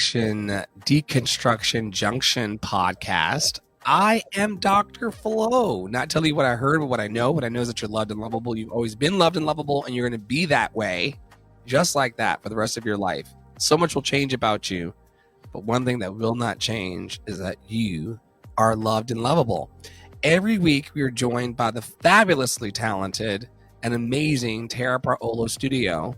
Deconstruction Junction podcast. I am Dr. Flo. Not telling you what I heard, but what I know. What I know is that you're loved and lovable. You've always been loved and lovable, and you're going to be that way, just like that, for the rest of your life. So much will change about you, but one thing that will not change is that you are loved and lovable. Every week, we are joined by the fabulously talented and amazing Tara Paolo Studio.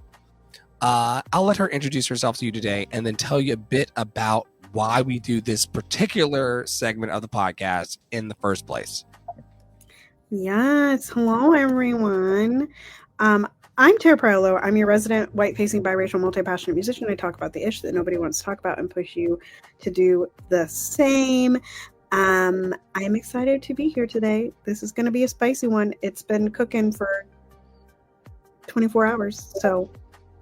I'll let her introduce herself to you today and then tell you a bit about why we do this particular segment of the podcast in the first place. Yes. Hello, everyone. I'm Tara Paolo. I'm your resident white-facing biracial multi-passionate musician. I talk about the ish that nobody wants to talk about and push you to do the same. I am excited to be here today. This is going to be a spicy one. It's been cooking for 24 hours, so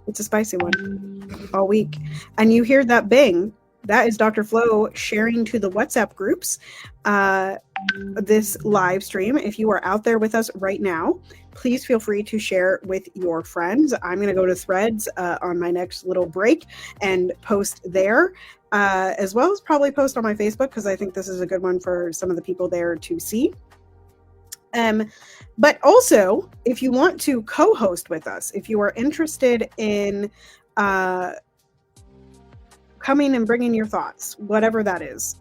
it's a spicy one all week. And you hear that bang. That is Dr. Flo sharing to the WhatsApp groups this live stream. If you are out there with us right now, please feel free to share with your friends. I'm going to go to Threads on my next little break and post there, as well as probably post on my Facebook, because I think this is a good one for some of the people there to see. But also, if you want to co-host with us, if you are interested in coming and bringing your thoughts, whatever that is.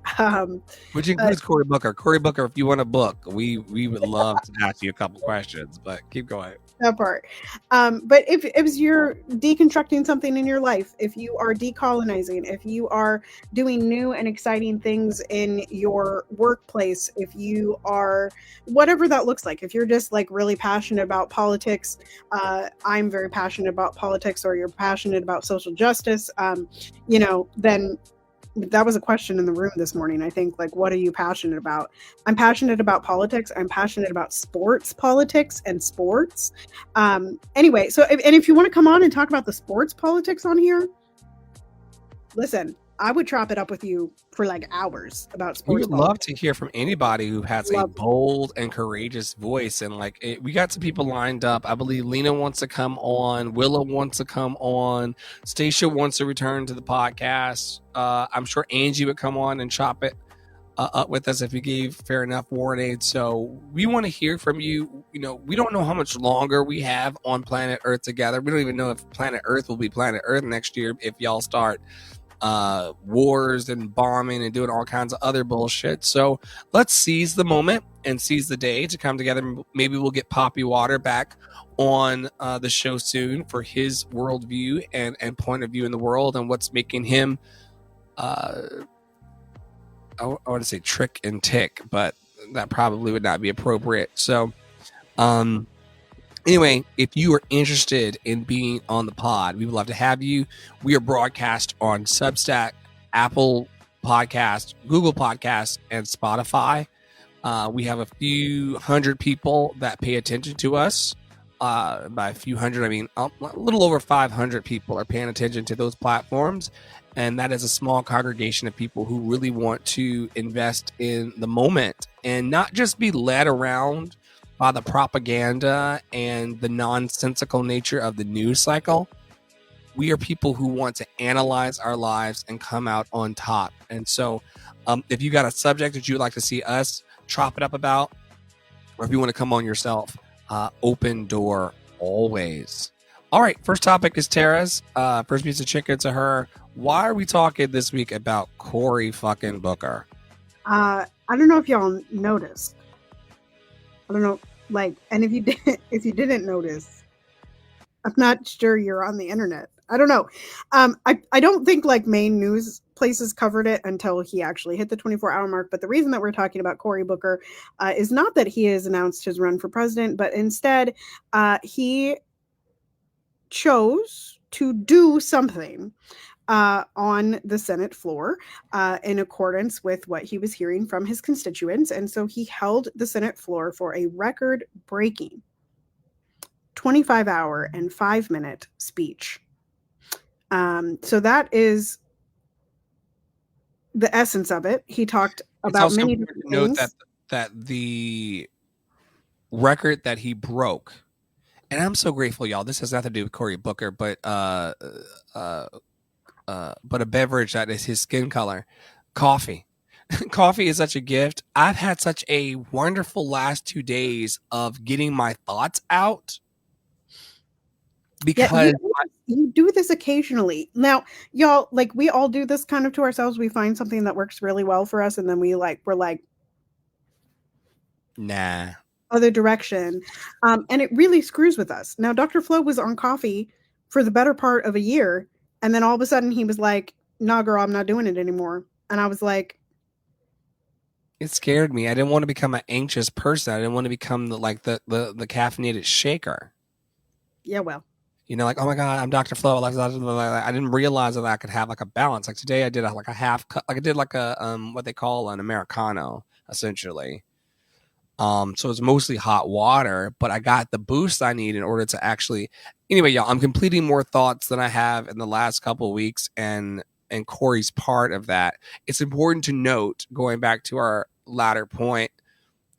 Which includes Cory Booker. Cory Booker, if you want a book, we would love to ask you a couple questions, but keep going. That part. But if you're deconstructing something in your life, if you are decolonizing, if you are doing new and exciting things in your workplace, if you are, whatever that looks like, if you're just like really passionate about politics, I'm very passionate about politics, or you're passionate about social justice, then that was a question in the room this morning. I think, like, what are you passionate about? I'm passionate about politics. I'm passionate about sports, politics, and sports. Anyway, so if you want to come on and talk about the sports politics on here, listen, I would chop it up with you for like hours about sports. We would love to hear from anybody who has a bold and courageous voice. And we got some people lined up. I believe Lena wants to come on. Willow wants to come on. Stacia wants to return to the podcast. I'm sure Angie would come on and chop it up with us if we gave fair enough warning. So we want to hear from you. We don't know how much longer we have on planet Earth together. We don't even know if planet Earth will be planet Earth next year if y'all start wars and bombing and doing all kinds of other bullshit. So let's seize the moment and seize the day to come together. Maybe we'll get Poppy Water back on the show soon for his worldview and point of view in the world and what's making him I want to say trick and tick, but that probably would not be appropriate. So anyway, if you are interested in being on the pod, we would love to have you. We are broadcast on Substack, Apple Podcasts, Google Podcasts, and Spotify. We have a few hundred people that pay attention to us. By a few hundred, I mean a little over 500 people are paying attention to those platforms. And that is a small congregation of people who really want to invest in the moment and not just be led around by the propaganda and the nonsensical nature of the news cycle. We are people who want to analyze our lives and come out on top. And so if you got a subject that you would like to see us chop it up about, or if you want to come on yourself, open door always. All right, first topic is Tara's. First piece of chicken to her. Why are we talking this week about Cory fucking Booker? I don't know if y'all noticed. I don't know. And if you didn't notice, I'm not sure you're on the internet. I don't know. I don't think main news places covered it until he actually hit the 24-hour mark. But the reason that we're talking about Cory Booker is not that he has announced his run for president, but instead he chose to do something on the Senate floor in accordance with what he was hearing from his constituents. And so he held the Senate floor for a record-breaking 25-hour and 5-minute speech. So that is the essence of it. He talked about many different things. Note that the record that he broke, and I'm so grateful, y'all. This has nothing to do with Cory Booker, but but a beverage that is his skin color. Coffee. Coffee is such a gift. I've had such a wonderful last 2 days of getting my thoughts out Yeah, because you do this occasionally. Now, y'all, like we all do this kind of to ourselves. We find something that works really well for us, and then we're like nah. other direction, and it really screws with us. Now, Dr. Flo was on coffee for the better part of a year, and then all of a sudden he was like, "Nah, girl, I'm not doing it anymore." And I was like, It scared me. I didn't want to become an anxious person. I didn't want to become the caffeinated shaker. "Yeah, well, You know, like, oh my God, I'm Dr. Flo. Like, I didn't realize that I could have like a balance. Like today I did like a half cup, like I did like a, what they call an Americano, essentially. So it's mostly hot water, but I got the boost I need in order to actually, anyway, y'all, I'm completing more thoughts than I have in the last couple of weeks. And Corey's part of that. It's important to note, going back to our latter point,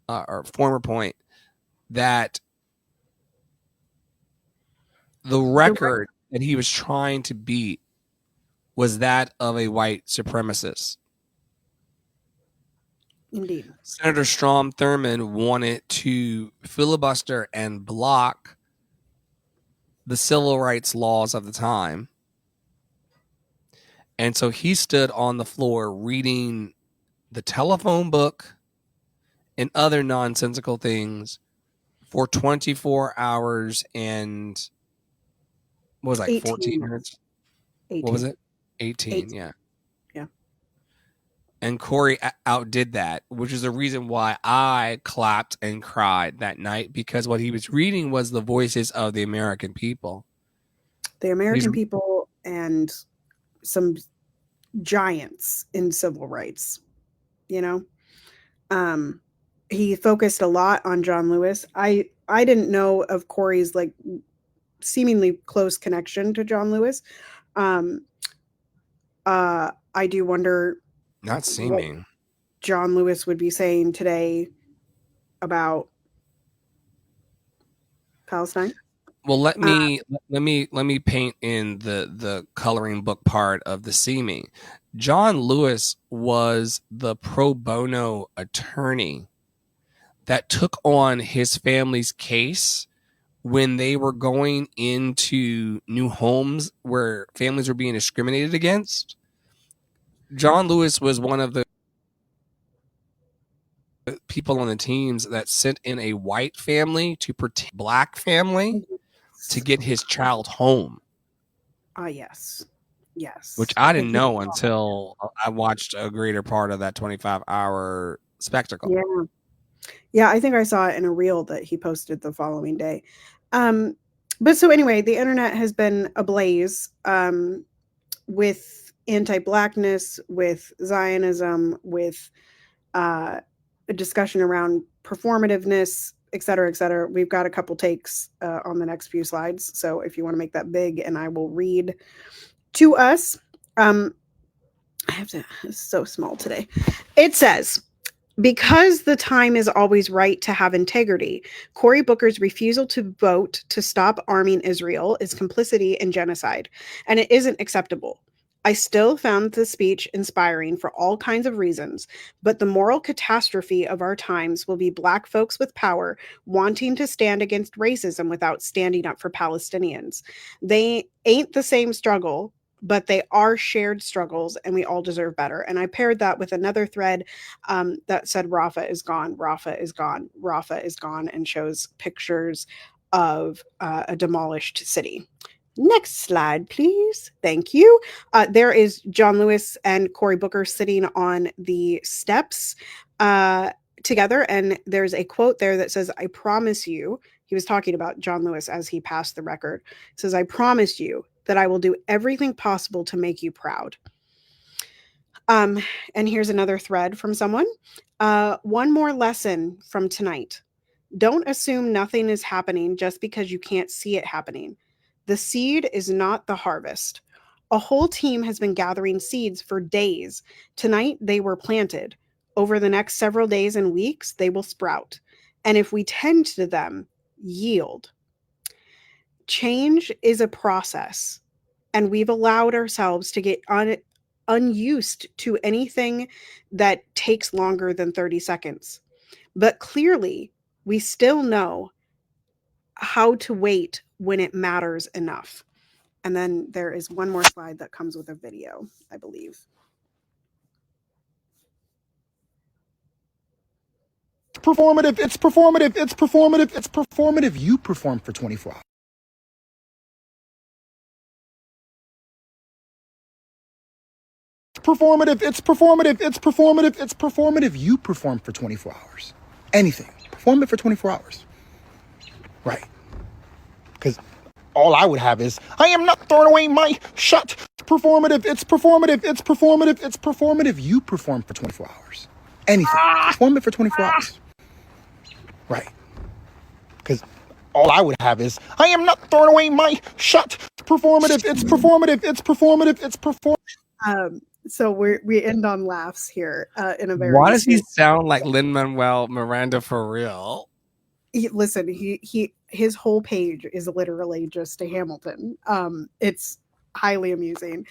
or former point, that the record that he was trying to beat was that of a white supremacist. indeed, Senator Strom Thurmond wanted to filibuster and block the civil rights laws of the time. And so he stood on the floor reading the telephone book and other nonsensical things for 24 hours and what was it, like 14 minutes? 18. What was it? 18, 18. yeah. Yeah. And Corey outdid that, which is the reason why I clapped and cried that night, because what he was reading was the voices of the American people. The American people and some giants in civil rights, you know? He focused a lot on John Lewis. I didn't know of Corey's like seemingly close connection to John Lewis. I do wonder Not what seeming. John Lewis would be saying today about Palestine. Well, let me paint in the coloring book part of the seeming. John Lewis was the pro bono attorney that took on his family's case when they were going into new homes where families were being discriminated against. John Lewis was one of the people on the teams that sent in a white family to protect black family to get his child home. Yes. Yes. Which I didn't know until I watched a greater part of that 25-hour spectacle. Yeah. Yeah, I think I saw it in a reel that he posted the following day. But so anyway, the internet has been ablaze with anti-blackness, with Zionism, with a discussion around performativeness, et cetera, et cetera. We've got a couple takes on the next few slides. So if you want to make that big, and I will read to us. I have to, it's so small today. It says, because the time is always right to have integrity, Cory Booker's refusal to vote to stop arming Israel is complicity in genocide, and it isn't acceptable. I still found the speech inspiring for all kinds of reasons, but the moral catastrophe of our times will be Black folks with power wanting to stand against racism without standing up for Palestinians. They ain't the same struggle, but they are shared struggles, and we all deserve better. And I paired that with another thread that said Rafah is gone, Rafah is gone, Rafah is gone, and shows pictures of a demolished city. Next slide, please. Thank you. There is John Lewis and Cory Booker sitting on the steps together, and there's a quote there that says, I promise you, he was talking about John Lewis as he passed the record. It says, I promise you that I will do everything possible to make you proud. And here's another thread from someone. One more lesson from tonight. Don't assume nothing is happening just because you can't see it happening. The seed is not the harvest. A whole team has been gathering seeds for days. Tonight, they were planted. Over the next several days and weeks, they will sprout. And if we tend to them, yield. Change is a process. And we've allowed ourselves to get unused to anything that takes longer than 30 seconds. But clearly, we still know how to wait when it matters enough. And then there is one more slide that comes with a video, I believe. Performative, it's performative, it's performative, it's performative. You perform for 24 hours. Performative, it's performative, it's performative, it's performative. You perform for 24 hours. Anything. Perform it for 24 hours. Right. Because all I would have is, I am not throwing away my shot. Performative, it's performative, it's performative, it's performative. You perform for 24 hours. Anything. Perform it for 24 hours. Right. Because all I would have is, I am not throwing away my shot. Performative, it's performative, it's performative, it's performative. So we end on laughs here in a very. Why does he sound like Lin-Manuel Miranda for real? Listen, his whole page is literally just a Hamilton. It's highly amusing,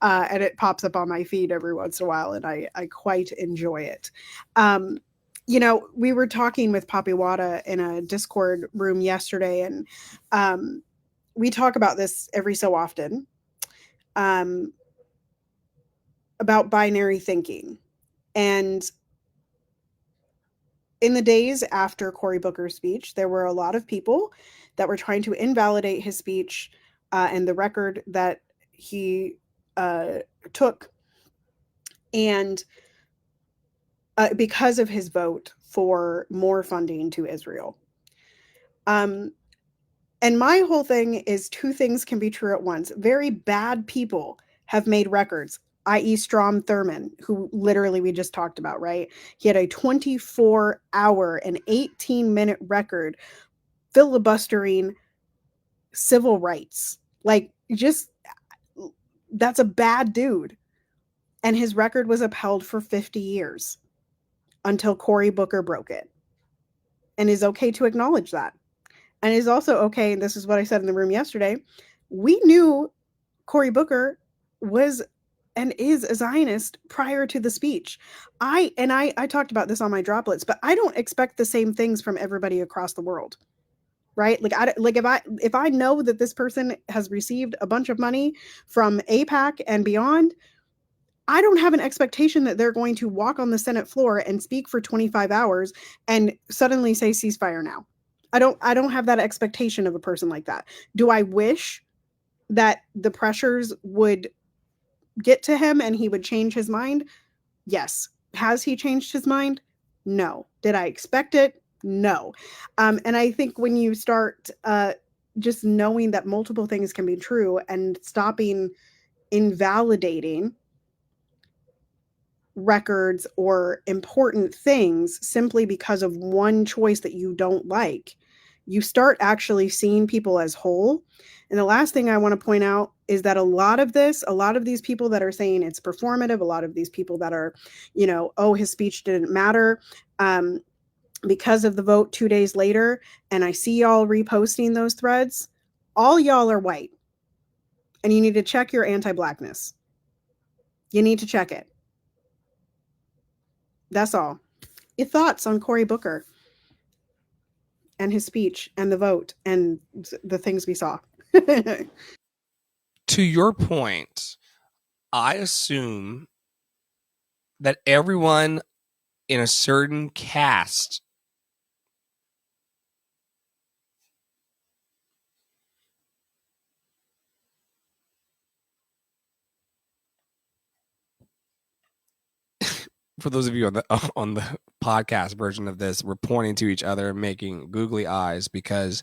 and it pops up on my feed every once in a while, and I quite enjoy it. You know, we were talking with Papi Wada in a Discord room yesterday, and we talk about this every so often. About binary thinking. And in the days after Cory Booker's speech, there were a lot of people that were trying to invalidate his speech and the record that he took, and because of his vote for more funding to Israel. And my whole thing is two things can be true at once. Very bad people have made records, i.e. Strom Thurmond, who literally we just talked about, right? He had a 24-hour and 18-minute record filibustering civil rights. Like, just, that's a bad dude. And his record was upheld for 50 years until Cory Booker broke it. And is okay to acknowledge that. And is also okay, and this is what I said in the room yesterday, we knew Cory Booker was and is a Zionist prior to the speech. I talked about this on my droplets, but I don't expect the same things from everybody across the world, right? Like, if I know that this person has received a bunch of money from AIPAC and beyond, I don't have an expectation that they're going to walk on the Senate floor and speak for 25 hours and suddenly say ceasefire now. I don't have that expectation of a person like that. Do I wish that the pressures would get to him and he would change his mind? Yes. Has he changed his mind? No. Did I expect it? No. And I think when you start just knowing that multiple things can be true and stopping invalidating records or important things simply because of one choice that you don't like, you start actually seeing people as whole. And the last thing I want to point out is that a lot of these people that are saying it's performative, a lot of these people that are, oh, his speech didn't matter because of the vote 2 days later, and I see y'all reposting those threads, all y'all are white. And you need to check your anti-blackness. You need to check it. That's all. Your thoughts on Cory Booker and his speech and the vote and the things we saw. To your point, I assume that everyone in a certain caste for those of you on the podcast version of this, we're pointing to each other and making googly eyes, because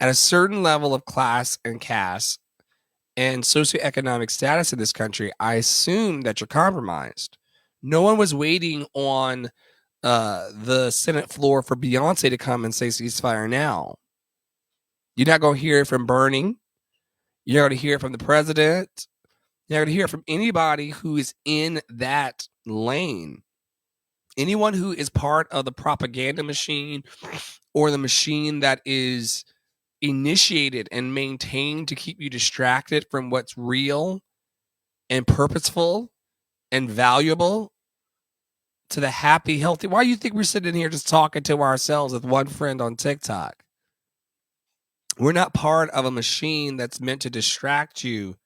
at a certain level of class and caste and socioeconomic status in this country, I assume that you're compromised. No one was waiting on the Senate floor for Beyonce to come and say ceasefire now. You're not going to hear it from Bernie. You're not going to hear it from the president. You're not going to hear it from anybody who is in that lane. Anyone who is part of the propaganda machine or the machine that is initiated and maintained to keep you distracted from what's real and purposeful and valuable to the happy, healthy. Why do you think we're sitting here just talking to ourselves with one friend on TikTok? We're not part of a machine that's meant to distract you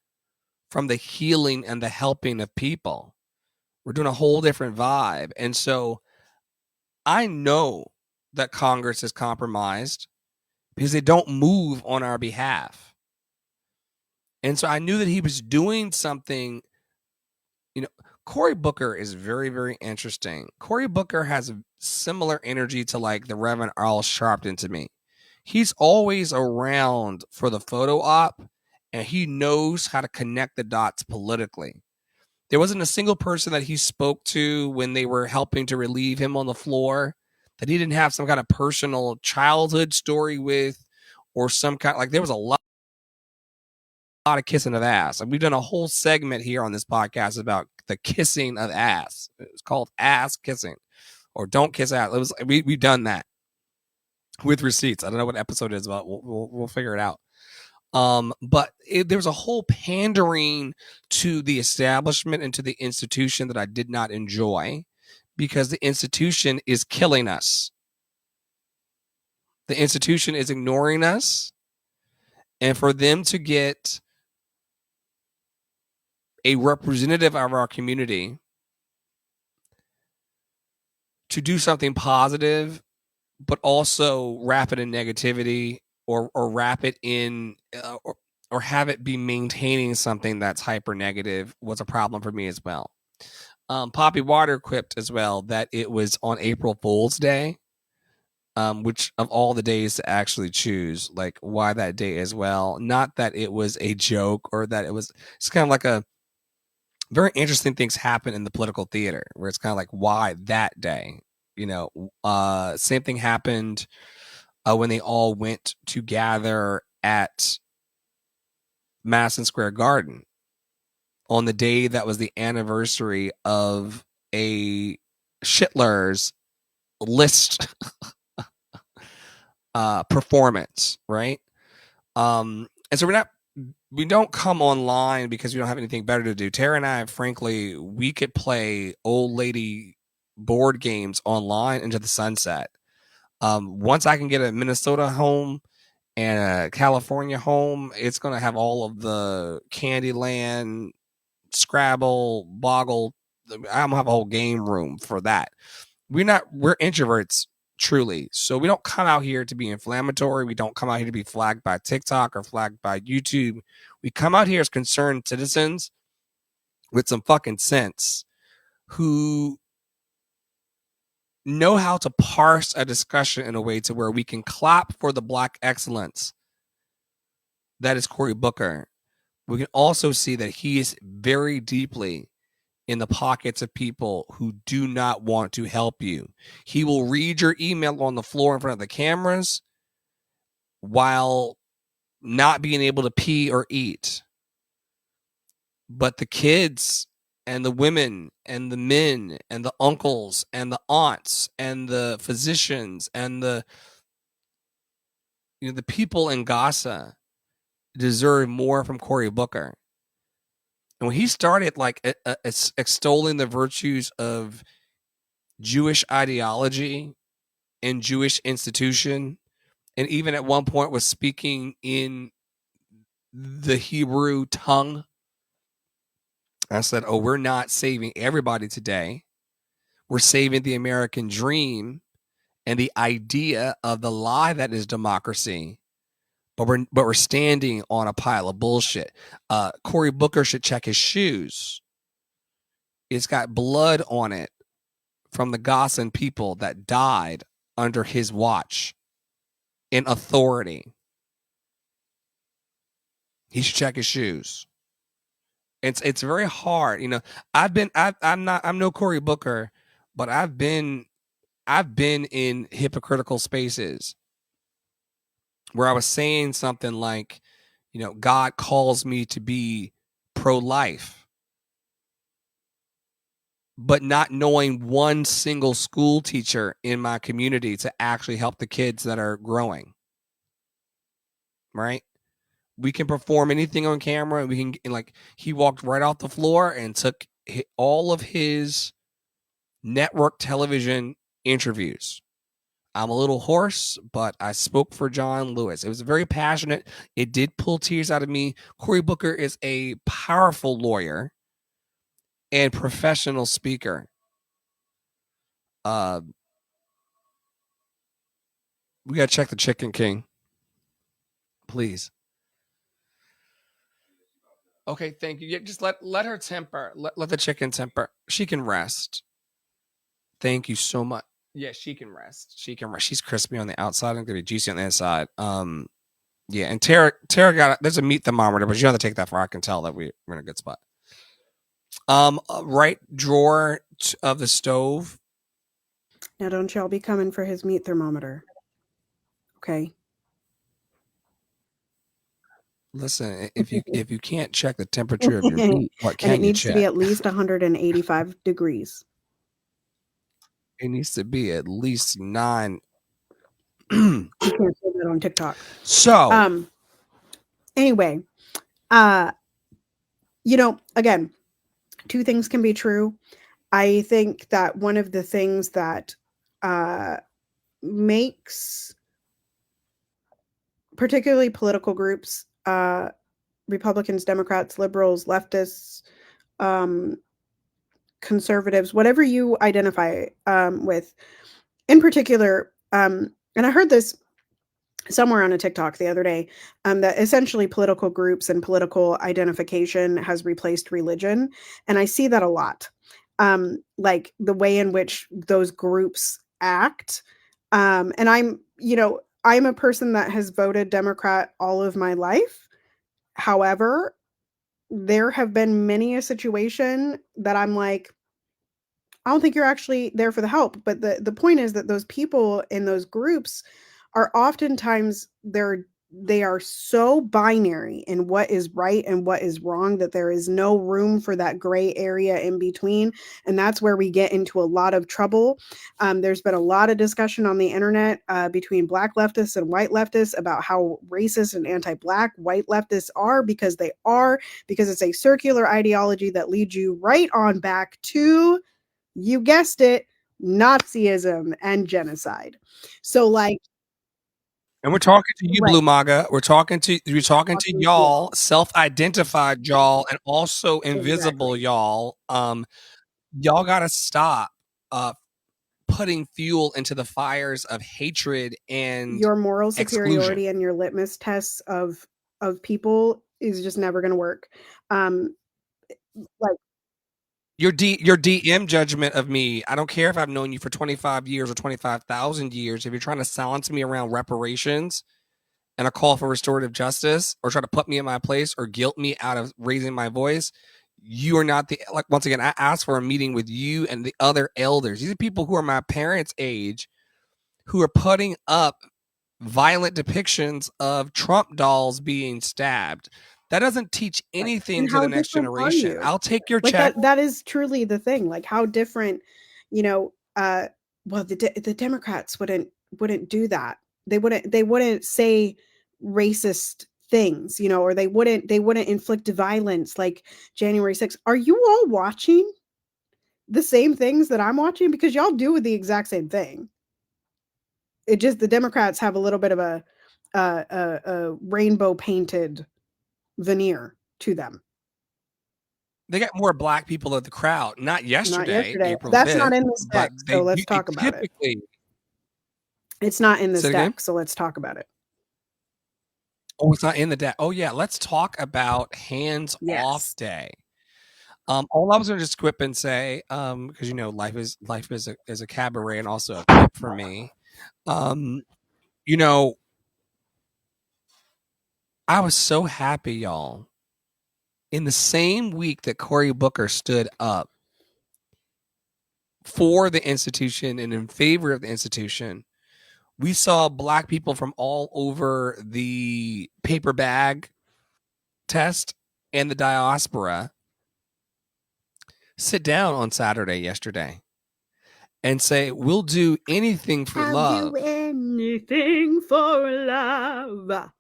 from the healing and the helping of people. We're doing a whole different vibe. And so I know that Congress is compromised because they don't move on our behalf. And so I knew that he was doing something. Cory Booker is very, very interesting. Cory Booker has a similar energy to like the Reverend Al Sharpton to me. He's always around for the photo op, and he knows how to connect the dots politically. There wasn't a single person that he spoke to when they were helping to relieve him on the floor that he didn't have some kind of personal childhood story with, or some kind, like there was a lot of kissing of ass. And we've done a whole segment here on this podcast about the kissing of ass. It's called ass kissing, or don't kiss ass. We've done that with receipts. I don't know what episode it is, but we'll figure it out. But there was a whole pandering to the establishment and to the institution that I did not enjoy, because the institution is killing us. The institution is ignoring us. And for them to get a representative of our community to do something positive, but also wrap it in negativity, or wrap it in, or have it be maintaining something that's hyper negative, was a problem for me as well. Poppy Water quipped as well that it was on April Fool's Day, which of all the days to actually choose, like why that day as well. Not that it was a joke, or that it was, it's kind of like a very interesting things happen in the political theater where it's kind of like, why that day? Same thing happened when they all went to gather at Madison Square Garden on the day that was the anniversary of a Schindler's List performance, right? And so we don't come online because we don't have anything better to do. Tara and I, frankly, we could play old lady board games online into the sunset. Once I can get a Minnesota home and a California home, it's going to have all of the Candyland, Scrabble, Boggle. I'm going to have a whole game room for that. We're introverts, truly. So we don't come out here to be inflammatory. We don't come out here to be flagged by TikTok or flagged by YouTube. We come out here as concerned citizens with some fucking sense, who know how to parse a discussion in a way to where we can clap for the Black excellence that is Cory Booker. We can also see that he is very deeply in the pockets of people who do not want to help you. He will read your email on the floor in front of the cameras while not being able to pee or eat. But the kids and the women and the men and the uncles and the aunts and the physicians and the people in Gaza deserve more from Cory Booker. And when he started like extolling the virtues of Jewish ideology and Jewish institution, and even at one point was speaking in the Hebrew tongue, I said, oh, we're not saving everybody today. We're saving the American dream and the idea of the lie that is democracy. But we're standing on a pile of bullshit. Cory Booker should check his shoes. It's got blood on it from the Gazan people that died under his watch in authority. He should check his shoes. It's very hard, I'm no Cory Booker, but I've been in hypocritical spaces where I was saying something like, God calls me to be pro-life, but not knowing one single school teacher in my community to actually help the kids that are growing. right? We can perform anything on camera. We can, and like, he walked right off the floor and took all of his network television interviews. I'm a little hoarse, but I spoke for John Lewis. It was very passionate. It did pull tears out of me. Cory Booker is a powerful lawyer and professional speaker. We gotta check the Chicken King, please. Okay, thank you. Yeah, just let her temper. Let the chicken temper. She can rest. Thank you so much. Yeah, she can rest. She can rest. She's crispy on the outside and gonna be juicy on the inside. Yeah, and Tara got there's a meat thermometer, but you have to take that for. I can tell that we're in a good spot. Right drawer of the stove. Now, don't y'all be coming for his meat thermometer. Okay. Listen, if you can't check the temperature of your meat, what can you check? And it needs to be at least 185 degrees. It needs to be at least 9. You can't say that on TikTok. So, anyway, again, two things can be true. I think that one of the things that makes particularly political groups, Republicans, Democrats, liberals, leftists, conservatives, whatever you identify with, in particular, and I heard this somewhere on a TikTok the other day, that essentially political groups and political identification has replaced religion. And I see that a lot. Like the way in which those groups act. And I'm a person that has voted Democrat all of my life. However, there have been many a situation that I'm like, I don't think you're actually there for the help. But the point is that those people in those groups are oftentimes they are so binary in what is right and what is wrong that there is no room for that gray area in between. And that's where we get into a lot of trouble. There's been a lot of discussion on the internet between Black leftists and white leftists about how racist and anti-Black white leftists are, because it's a circular ideology that leads you right on back to, you guessed it, Nazism and genocide. So like, and we're talking to you, right. Blue MAGA. We're talking to y'all, self-identified y'all, and also invisible y'all. Y'all gotta stop putting fuel into the fires of hatred and your moral superiority exclusion. and your litmus tests of people is just never going to work. Like your DM judgment of me, I don't care if I've known you for 25 years or 25,000 years. If you're trying to silence me around reparations and a call for restorative justice, or try to put me in my place or guilt me out of raising my voice, you are not once again, I asked for a meeting with you and the other elders. These are people who are my parents' age, who are putting up violent depictions of Trump dolls being stabbed. That doesn't teach anything to the next generation. I'll take your check. That is truly the thing. Like, how different, well, the Democrats wouldn't do that. They wouldn't say racist things, or they wouldn't inflict violence like January 6th. Are you all watching the same things that I'm watching? Because y'all do the exact same thing. It just, the Democrats have a little bit of a rainbow painted veneer to them. They got more Black people at the crowd. Not yesterday. April That's 5th, not in this deck, so let's talk about it. It's not in this deck, so let's talk about it. Oh, it's not in the deck. Oh yeah, let's talk about hands off day. All I was going to just quip and say, because life is a cabaret and also a quip for me. I was so happy, y'all. In the same week that Cory Booker stood up for the institution and in favor of the institution, we saw Black people from all over the paper bag test and the diaspora sit down on Saturday yesterday and say, we'll do anything for love. Do anything for love.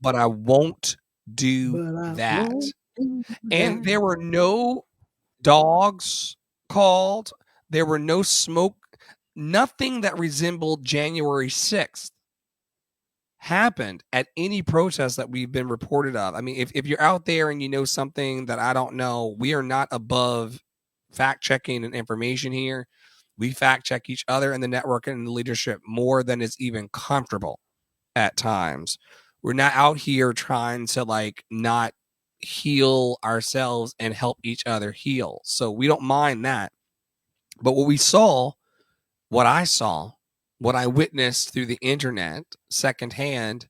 but I won't do But I that. won't do And that. there were no dogs called. There were no smoke. Nothing that resembled January 6th happened at any protest that we've been reported of. I mean, if you're out there and you know something that I don't know, we are not above fact checking and information here. We fact check each other in the network and the leadership more than is even comfortable at times. We're not out here trying to like not heal ourselves and help each other heal. So we don't mind that. But what we saw, what I saw, what I witnessed through the internet secondhand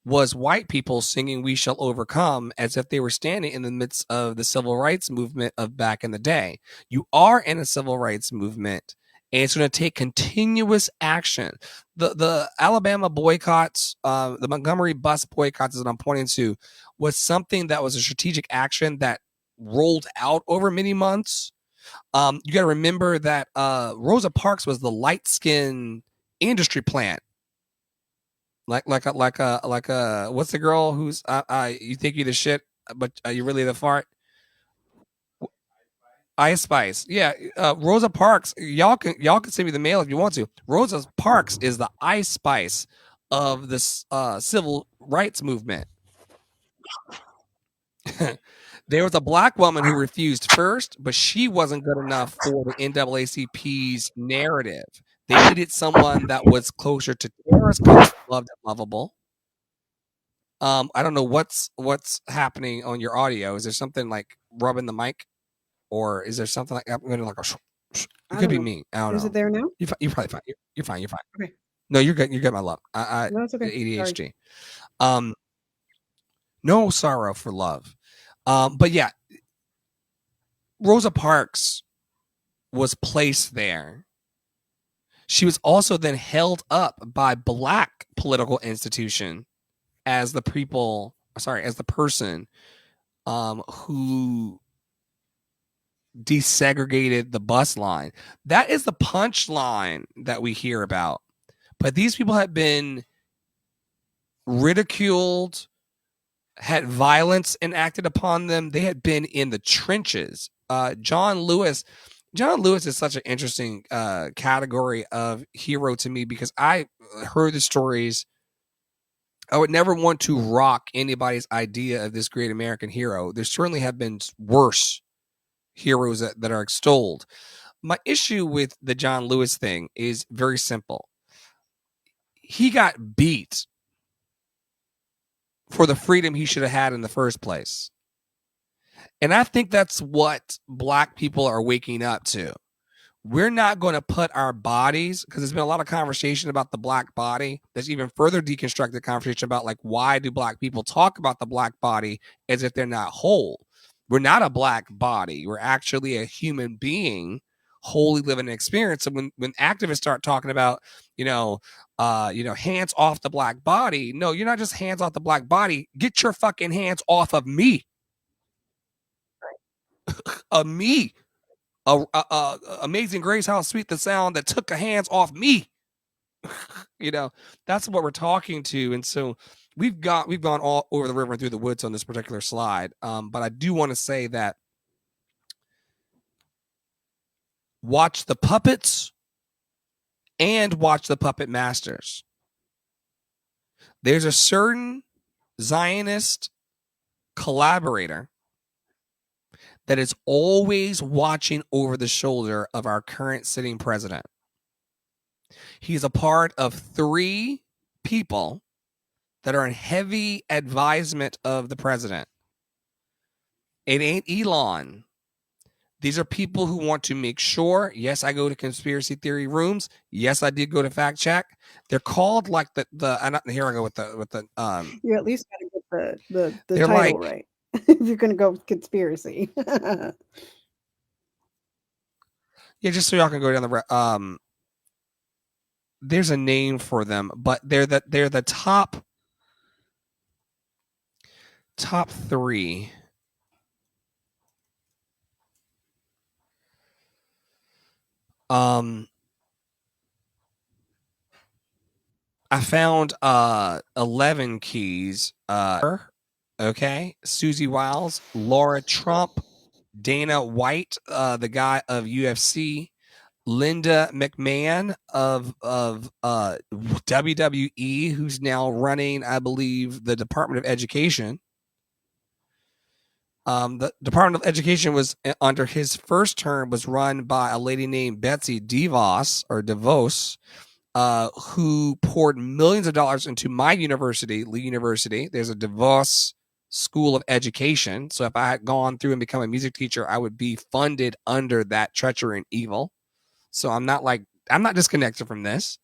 was white people singing "We Shall Overcome" as if they were standing in the midst of the civil rights movement of back in the day. You are in a civil rights movement, and it's going to take continuous action. The Alabama boycotts, the Montgomery bus boycotts that I'm pointing to, was something that was a strategic action that rolled out over many months. You got to remember that Rosa Parks was the light skin industry plant like what's the girl who's you think you're the shit but you really the fart. Ice Spice, yeah. Rosa Parks, y'all can send me the mail if you want to. Rosa Parks is the Ice Spice of this civil rights movement. There was a black woman who refused first, but she wasn't good enough for the NAACP's narrative. They needed someone that was closer to Tara's comfort, loved and lovable. I don't know what's happening on your audio. Is there something like rubbing the mic, or is there something like I'm going to like a? It I could don't be know. me. I don't Is know. it there now? You're probably fine. You're fine. You're fine. Okay. No, you're good. You're good, my love. No, it's okay. Sorry. ADHD. No sorrow for love. But yeah, Rosa Parks was placed there. She was also then held up by black political institution as the person who desegregated the bus line. That is the punchline that we hear about. But these people had been ridiculed, had violence enacted upon them. They had been in the trenches. John Lewis is such an interesting category of hero to me because I heard the stories. I would never want to rock anybody's idea of this great American hero. There certainly have been worse heroes that are extolled. My issue with the John Lewis thing is very simple. He got beat for the freedom he should have had in the first place. And I think that's what black people are waking up to. We're not going to put our bodies, because there's been a lot of conversation about the black body. There's even further deconstructed conversation about like, why do black people talk about the black body as if they're not whole? We're not a black body. We're actually a human being, wholly living an experience. So when activists start talking about, hands off the black body, no, you're not just hands off the black body. Get your fucking hands off of me. Of me. Amazing Grace, how sweet the sound that took the hands off me. That's what we're talking to. And so we've gone all over the river and through the woods on this particular slide. But I do want to say that watch the puppets and watch the puppet masters. There's a certain Zionist collaborator that is always watching over the shoulder of our current sitting president. He's a part of 3 people that are in heavy advisement of the president. It ain't Elon. These are people who want to make sure, yes, I go to conspiracy theory rooms. Yes, I did go to fact check. They're called like here I go with the You at least got to get the they're title like, right if you're going to go with conspiracy. yeah, just so y'all can go down the there's a name for them, but they're the top 3. I found 11 keys. Okay, Susie Wiles, Laura Trump, Dana White, the guy of UFC, Linda McMahon of WWE, who's now running, I believe, the Department of Education. The Department of Education was under his first term was run by a lady named Betsy DeVos, who poured millions of dollars into my university, Lee University. There's a DeVos School of Education. So if I had gone through and become a music teacher, I would be funded under that treachery and evil. So I'm not disconnected from this.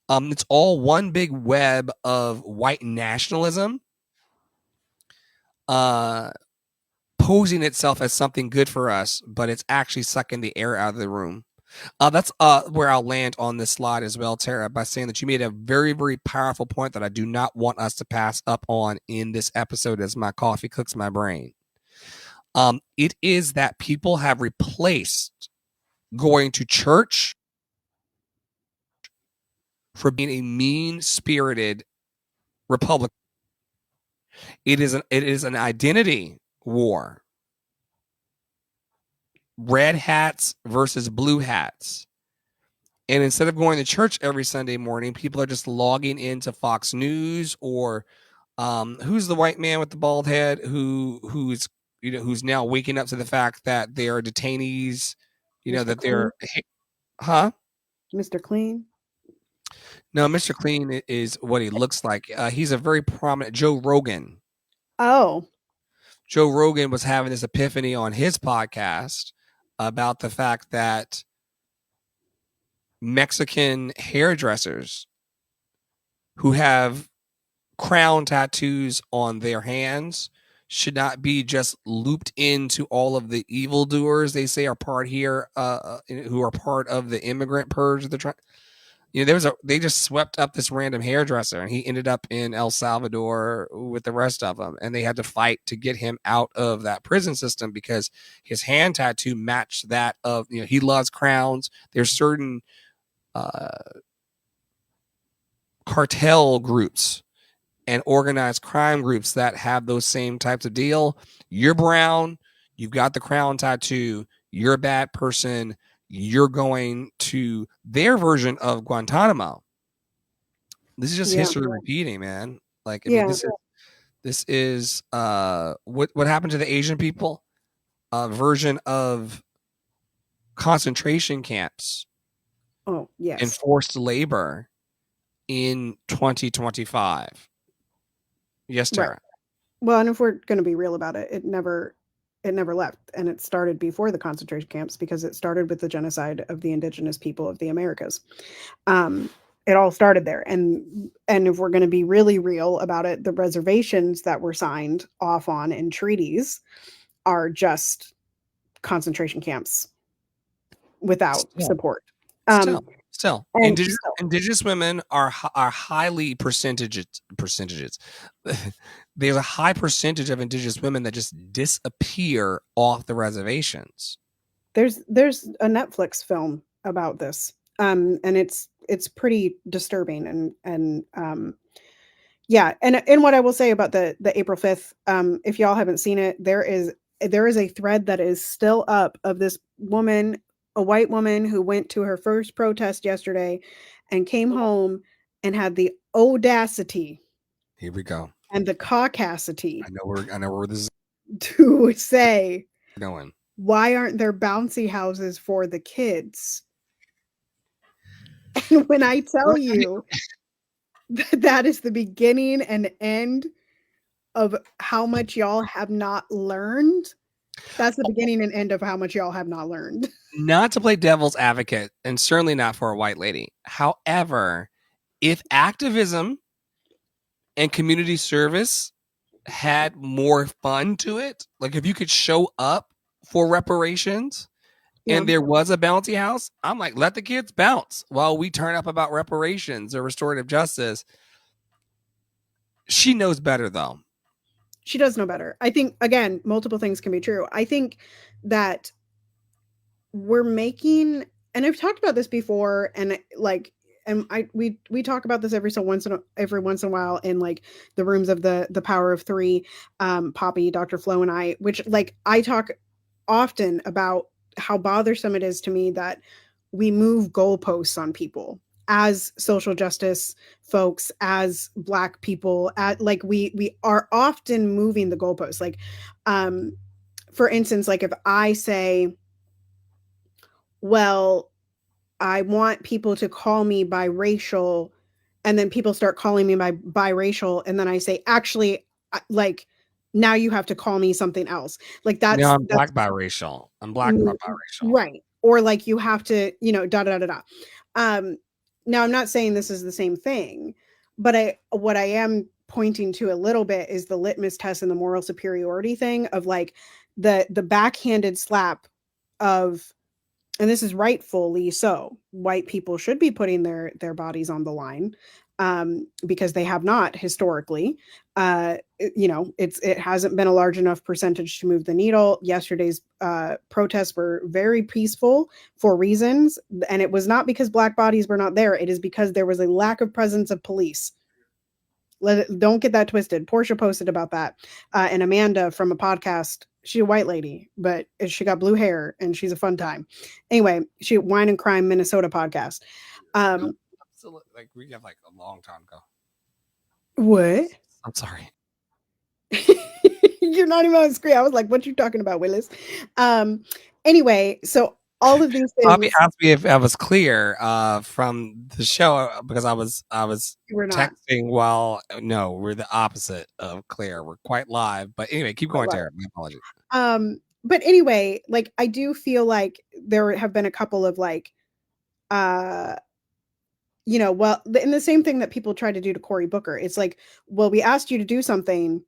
It's all one big web of white nationalism, posing itself as something good for us, but it's actually sucking the air out of the room. That's where I'll land on this slide as well, Tara, by saying that you made a very, very powerful point that I do not want us to pass up on in this episode as my coffee cooks my brain. It is that people have replaced going to church for being a mean-spirited Republican. It is an identity war. Red hats versus blue hats. And instead of going to church every Sunday morning, people are just logging into Fox News or who's the white man with the bald head who's now waking up to the fact that they are detainees, Mr. that Clean? they're Mr. Clean? No, Mr. Clean is what he looks like. He's a very prominent Joe Rogan. Oh. Joe Rogan was having this epiphany on his podcast about the fact that Mexican hairdressers who have crown tattoos on their hands should not be just looped into all of the evildoers they say are part here, who are part of the immigrant purge. They just swept up this random hairdresser, and he ended up in El Salvador with the rest of them, and they had to fight to get him out of that prison system because his hand tattoo matched that of, he loves crowns. There's certain cartel groups and organized crime groups that have those same types of deal. You're brown, you've got the crown tattoo, you're a bad person, you're going to their version of Guantanamo. This is just history repeating, man. Like, I mean, this is what happened to the Asian people? Version of concentration camps. Oh, yes. And forced labor in 2025. Yes, Tara. Right. Well, and if we're going to be real about it, it never left, and it started before the concentration camps because it started with the genocide of the indigenous people of the Americas. It all started there, and if we're going to be really real about it, the reservations that were signed off on in treaties are just concentration camps without support. Still, indigenous women are highly percentages. There's a high percentage of indigenous women that just disappear off the reservations. There's a Netflix film about this, and it's pretty disturbing, and yeah, and what I will say about the April 5th, if y'all haven't seen it, there is a thread that is still up of this woman, a white woman who went to her first protest yesterday and came home and had the audacity. Here we go. And the caucasity. I know where this is to say going. Why aren't there bouncy houses for the kids? And when I tell you that is the beginning and end of how much y'all have not learned, that's the beginning and end of how much y'all have not learned. Not to play devil's advocate, and certainly not for a white lady. However, if activism and community service had more fun to it, like if you could show up for reparations and there was a bouncy house, I'm like, let the kids bounce while we turn up about reparations or restorative justice. She knows better, though. She does know better. I think, again, multiple things can be true. I think that we're making, and I've talked about this before, and and we talk about this every once in a while in like the rooms of the Power of Three, Poppy, Dr. Flo, and I, which like I talk often about how bothersome it is to me that we move goalposts on people as social justice folks, as Black people, at like we are often moving the goalposts. Like, for instance, like if I say, well, I want people to call me biracial, and then people start calling me biracial, and then I say, actually, like now you have to call me something else. Like that's no, I'm Black biracial. I'm Black biracial. Right. Or like you have to, da da da da. Now I'm not saying this is the same thing, but what I am pointing to a little bit is the litmus test and the moral superiority thing of like the backhanded slap of, and this is rightfully so, white people should be putting their bodies on the line, because they have not historically. It hasn't been a large enough percentage to move the needle. Yesterday's protests were very peaceful for reasons, and it was not because Black bodies were not there. It is because there was a lack of presence of police. Don't get that twisted. Portia posted about that, and Amanda from a podcast. She's a white lady, but she got blue hair and she's a fun time. Anyway, she Wine and Crime Minnesota podcast. Absolutely. Like we have like a long time ago. What? I'm sorry. You're not even on the screen. I was like, what you talking about, Willis? Anyway, so all of these things. Bobby asked me if I was clear from the show because I was texting while no, we're the opposite of clear. We're quite live. But anyway, keep going, Tara. My apologies. But anyway, like I do feel like there have been a couple of like and the same thing that people try to do to Cory Booker. It's like, well, we asked you to do something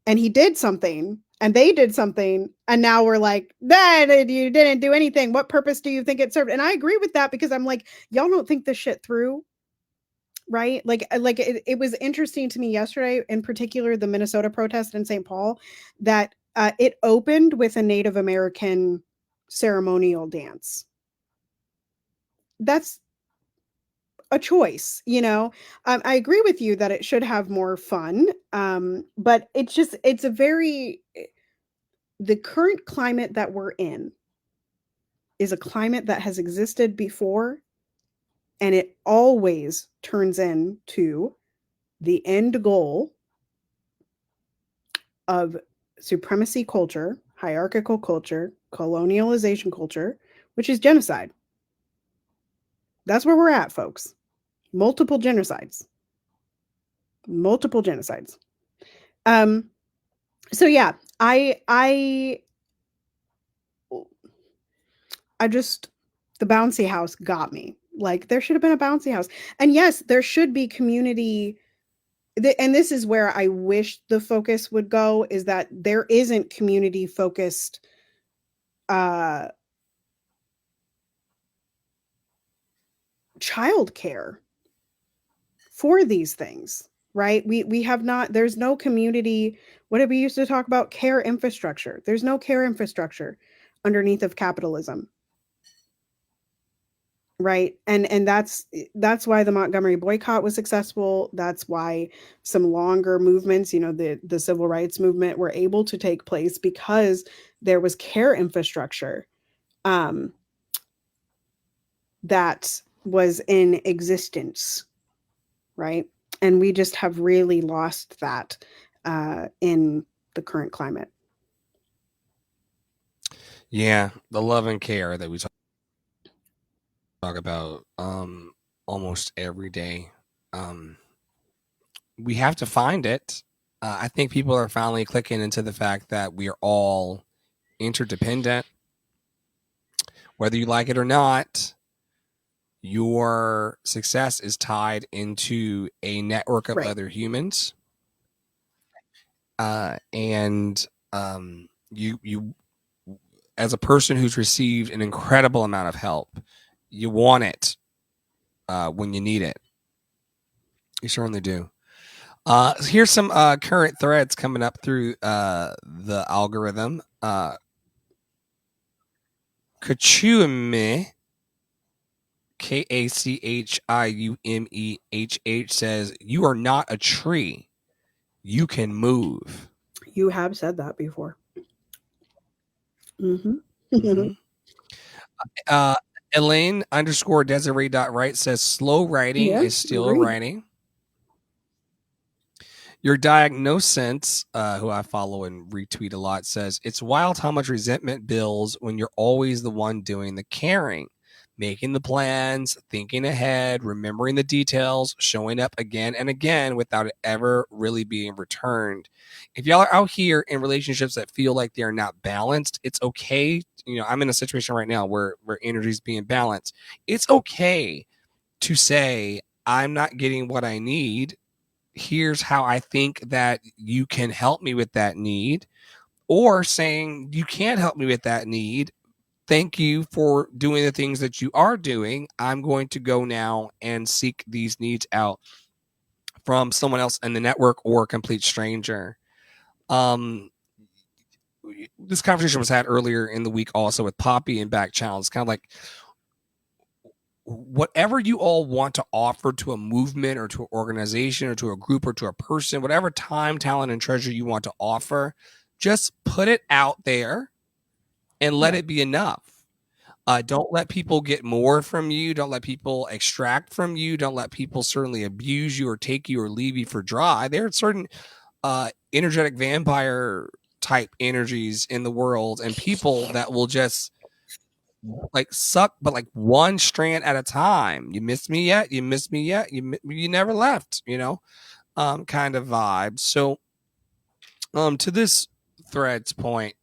and he did something and they did something. And now we're like, that you didn't do anything. What purpose do you think it served? And I agree with that because I'm like, y'all don't think this shit through. Right. Like it was interesting to me yesterday, in particular, the Minnesota protest in St. Paul, that it opened with a Native American ceremonial dance. That's a choice, I agree with you that it should have more fun, but the current climate that we're in is a climate that has existed before, and it always turns into the end goal of supremacy culture, hierarchical culture, colonialization culture, which is genocide. That's where we're at, folks. Multiple genocides. So yeah, I just, the bouncy house got me. Like there should have been a bouncy house. And yes, there should be community. And this is where I wish the focus would go, is that there isn't community focused childcare for these things, right? We have not, there's no community, what did we used to talk about? Care infrastructure. There's no care infrastructure underneath of capitalism. Right. And that's why the Montgomery boycott was successful. That's why some longer movements, the civil rights movement, were able to take place, because there was care infrastructure that was in existence. Right. And we just have really lost that in the current climate. Yeah. The love and care that we talk about almost every day. We have to find it. I think people are finally clicking into the fact that we are all interdependent. Whether you like it or not, your success is tied into a network of other humans. And you as a person who's received an incredible amount of help, you want it when you need it. You certainly do. Here's some current threads coming up through the algorithm. Kachume KACHIUMEHH says, "You are not a tree. You can move." You have said that before. Mm-hmm. Elaine _ Desiree.Wright says, "Slow writing is still agreed. writing." Your Diagnosense, who I follow and retweet a lot, says, "It's wild how much resentment builds when you're always the one doing the caring, making the plans, thinking ahead, remembering the details, showing up again and again without it ever really being returned. If y'all are out here in relationships that feel like they're not balanced, it's okay. I'm in a situation right now where energy is being balanced. It's okay to say, I'm not getting what I need. Here's how I think that you can help me with that need," or saying, "You can't help me with that need. Thank you for doing the things that you are doing. I'm going to go now and seek these needs out from someone else in the network or a complete stranger." This conversation was had earlier in the week also with Poppy and Back Channel. It's kind of like, whatever you all want to offer to a movement or to an organization or to a group or to a person, whatever time, talent, and treasure you want to offer, just put it out there and let it be enough. Don't let people get more from you. Don't let people extract from you. Don't let people certainly abuse you or take you or leave you for dry. There are certain energetic vampire type energies in the world and people that will just like suck, but like one strand at a time. You miss me yet? You miss me yet? You never left, kind of vibe. So to this thread's point,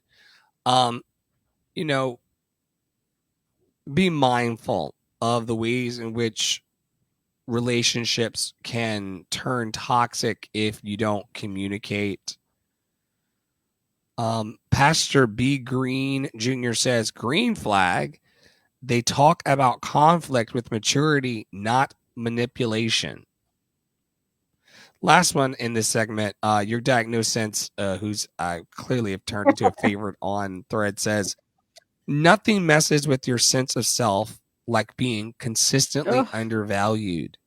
be mindful of the ways in which relationships can turn toxic if you don't communicate. Pastor B. Green Jr. says, "Green flag. They talk about conflict with maturity, not manipulation." Last one in this segment, your Diagnosense, who's I clearly have turned into a favorite on Thread, says, "Nothing messes with your sense of self like being consistently undervalued.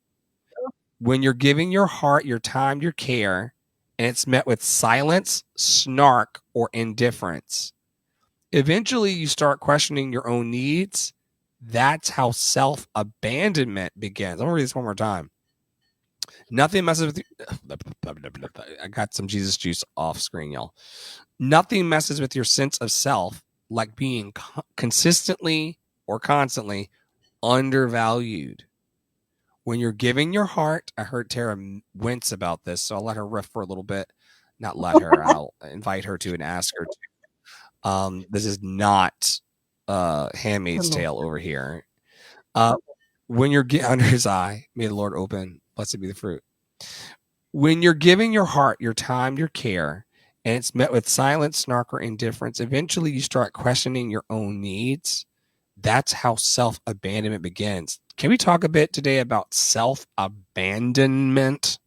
When you're giving your heart, your time, your care, and it's met with silence, snark, or indifference, eventually you start questioning your own needs. That's how self-abandonment begins." I'm going to read this one more time. Nothing messes with you. I got some Jesus juice off screen, y'all. Nothing messes with your sense of self like being consistently or constantly undervalued. When you're giving your heart, I heard Tara wince about this, so I'll let her riff for a little bit. Not let her, I'll invite her to and ask her to. This is not Handmaid's Tale over here. When you're under his eye, may the Lord open, blessed be the fruit. When you're giving your heart, your time, your care, and it's met with silence, snark, or indifference, eventually you start questioning your own needs. That's how self-abandonment begins. Can we talk a bit today about self-abandonment?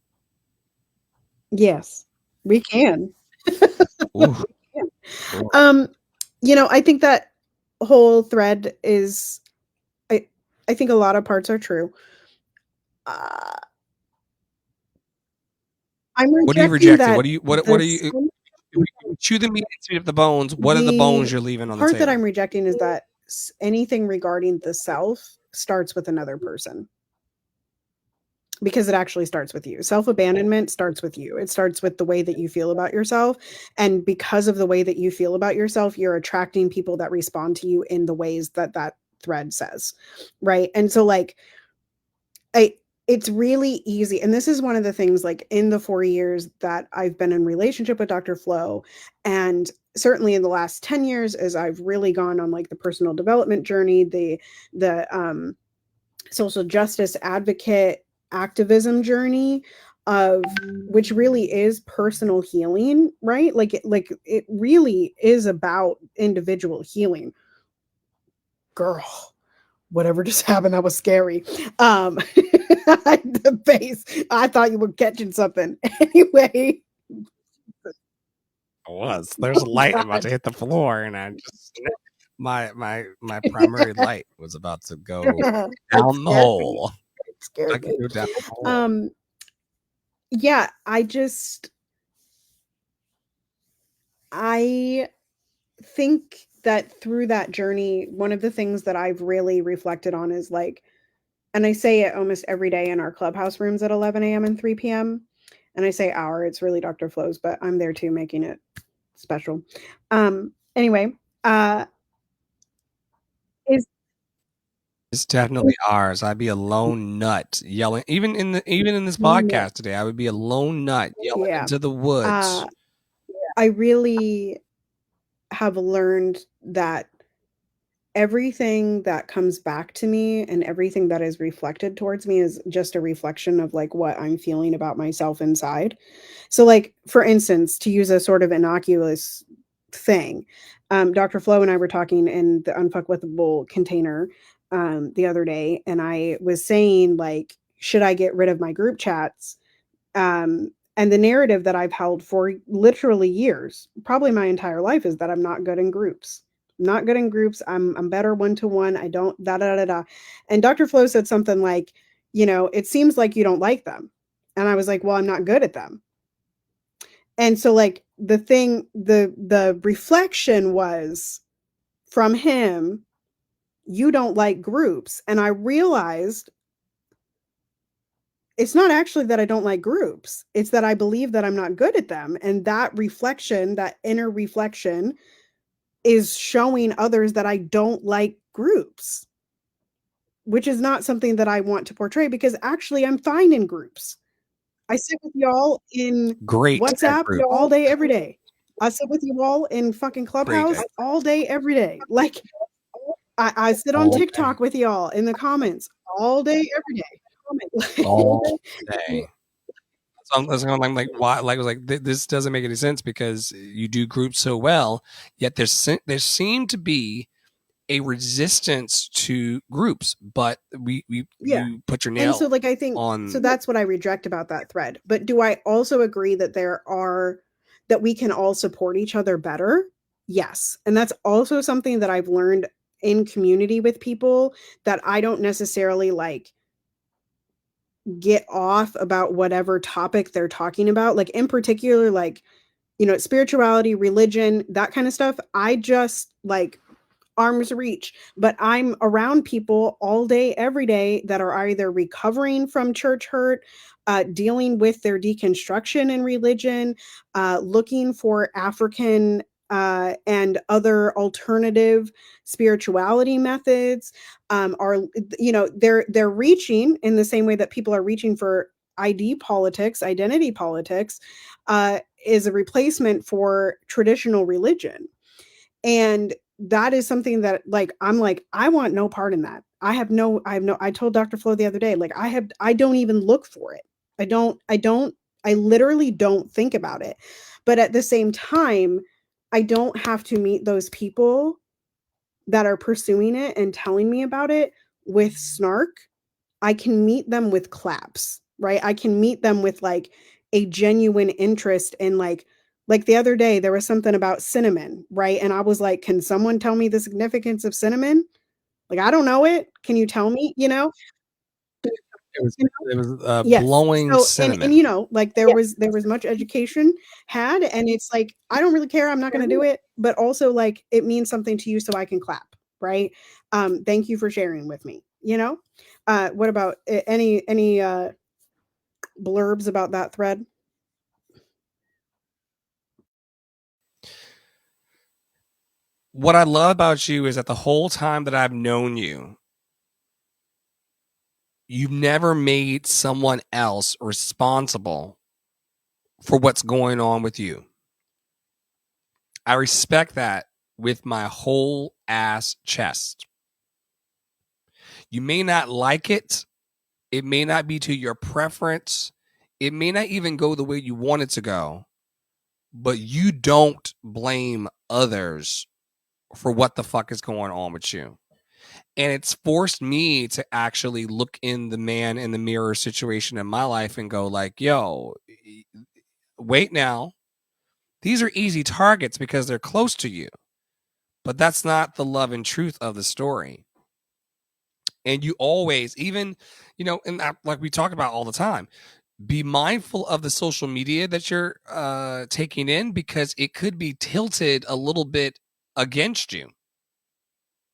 Yes, we can. Ooh. I think that whole thread is, I think a lot of parts are true. I'm What are you rejecting rejecting? that. What are you? Chew the meat and spit up the bones. What are the bones you're leaving on the table? The part that I'm rejecting is that anything regarding the self starts with another person. Because it actually starts with you. Self-abandonment starts with you. It starts with the way that you feel about yourself. And because of the way that you feel about yourself, you're attracting people that respond to you in the ways that that thread says. Right. And so like, it's really easy. And this is one of the things, like in the 4 years that I've been in relationship with Dr. Flo, and certainly in the last 10 years, as I've really gone on like the personal development journey, the social justice advocate activism journey of which really is personal healing, right? Like it really is about individual healing. Girl, whatever just happened, that was scary. The bass, I thought you were catching something. Anyway. I was. There's a light about to hit the floor, and I just my primary light was about to go It down scared the me. hole. It scared I could me. go down the hole. Yeah, I think that through that journey, one of the things that I've really reflected on is like, and I say it almost every day in our clubhouse rooms at 11 a.m. and 3 p.m. And I say our, it's really Dr. Flo's, but I'm there too, making it special. Anyway, is It's definitely ours. I'd be a lone nut yelling, even in this podcast today. I would be a lone nut yelling yeah. into the woods. I really have learned that everything that comes back to me and everything that is reflected towards me is just a reflection of like what I'm feeling about myself inside. So, like, for instance, to use a sort of innocuous thing, Dr. Flo and I were talking in the Unfuckwithable container the other day, and I was saying, like, should I get rid of my group chats? And the narrative that I've held for literally years, probably my entire life, is that I'm not good in groups. Not good in groups. I'm better one to one. I don't da da da da. And Dr. Flo said something like, it seems like you don't like them. And I was like, well, I'm not good at them. And so like the reflection was from him, you don't like groups. And I realized it's not actually that I don't like groups. It's that I believe that I'm not good at them. And that reflection, that inner reflection, is showing others that I don't like groups, which is not something that I want to portray because actually I'm fine in groups. I sit with y'all in Great at WhatsApp group. all day, every day. I sit with you all in fucking Clubhouse all day, every day. Like I sit on TikTok with y'all in the comments all day, every day. All day. So I'm like, why? Like, I was like, this doesn't make any sense because you do groups so well. Yet there seemed to be a resistance to groups, but you put your nail. And so, like, I think so. That's what I reject about that thread. But do I also agree that that we can all support each other better? Yes, and that's also something that I've learned in community with people, that I don't necessarily like get off about whatever topic they're talking about. Like in particular, like, spirituality, religion, that kind of stuff. I just like arm's reach, but I'm around people all day, every day that are either recovering from church hurt, dealing with their deconstruction in religion, looking for African and other alternative spirituality methods, are they're reaching in the same way that people are reaching for identity politics, is a replacement for traditional religion. And that is something that like I'm like, I want no part in that. I told Dr. Flo the other day, like I don't even look for it. I literally don't think about it. But at the same time, I don't have to meet those people that are pursuing it and telling me about it with snark. I can meet them with claps, right? I can meet them with like a genuine interest in like the other day there was something about cinnamon, right? And I was like, can someone tell me the significance of cinnamon? Like, I don't know it. Can you tell me, It was Yes. blowing So, cinnamon. and like there was much education had, and it's like, I don't really care. I'm not going to do it, but also like it means something to you, so I can clap, right? Thank you for sharing with me. What about any blurbs about that thread? What I love about you is that the whole time that I've known you, you've never made someone else responsible for what's going on with you. I respect that with my whole ass chest. You may not like it. It may not be to your preference. It may not even go the way you want it to go. But you don't blame others for what the fuck is going on with you. And it's forced me to actually look in the man in the mirror situation in my life and go like, yo, wait now. These are easy targets because they're close to you. but that's not the love and truth of the story. And you always, even, and like we talk about all the time, be mindful of the social media that you're taking in, because it could be tilted a little bit against you.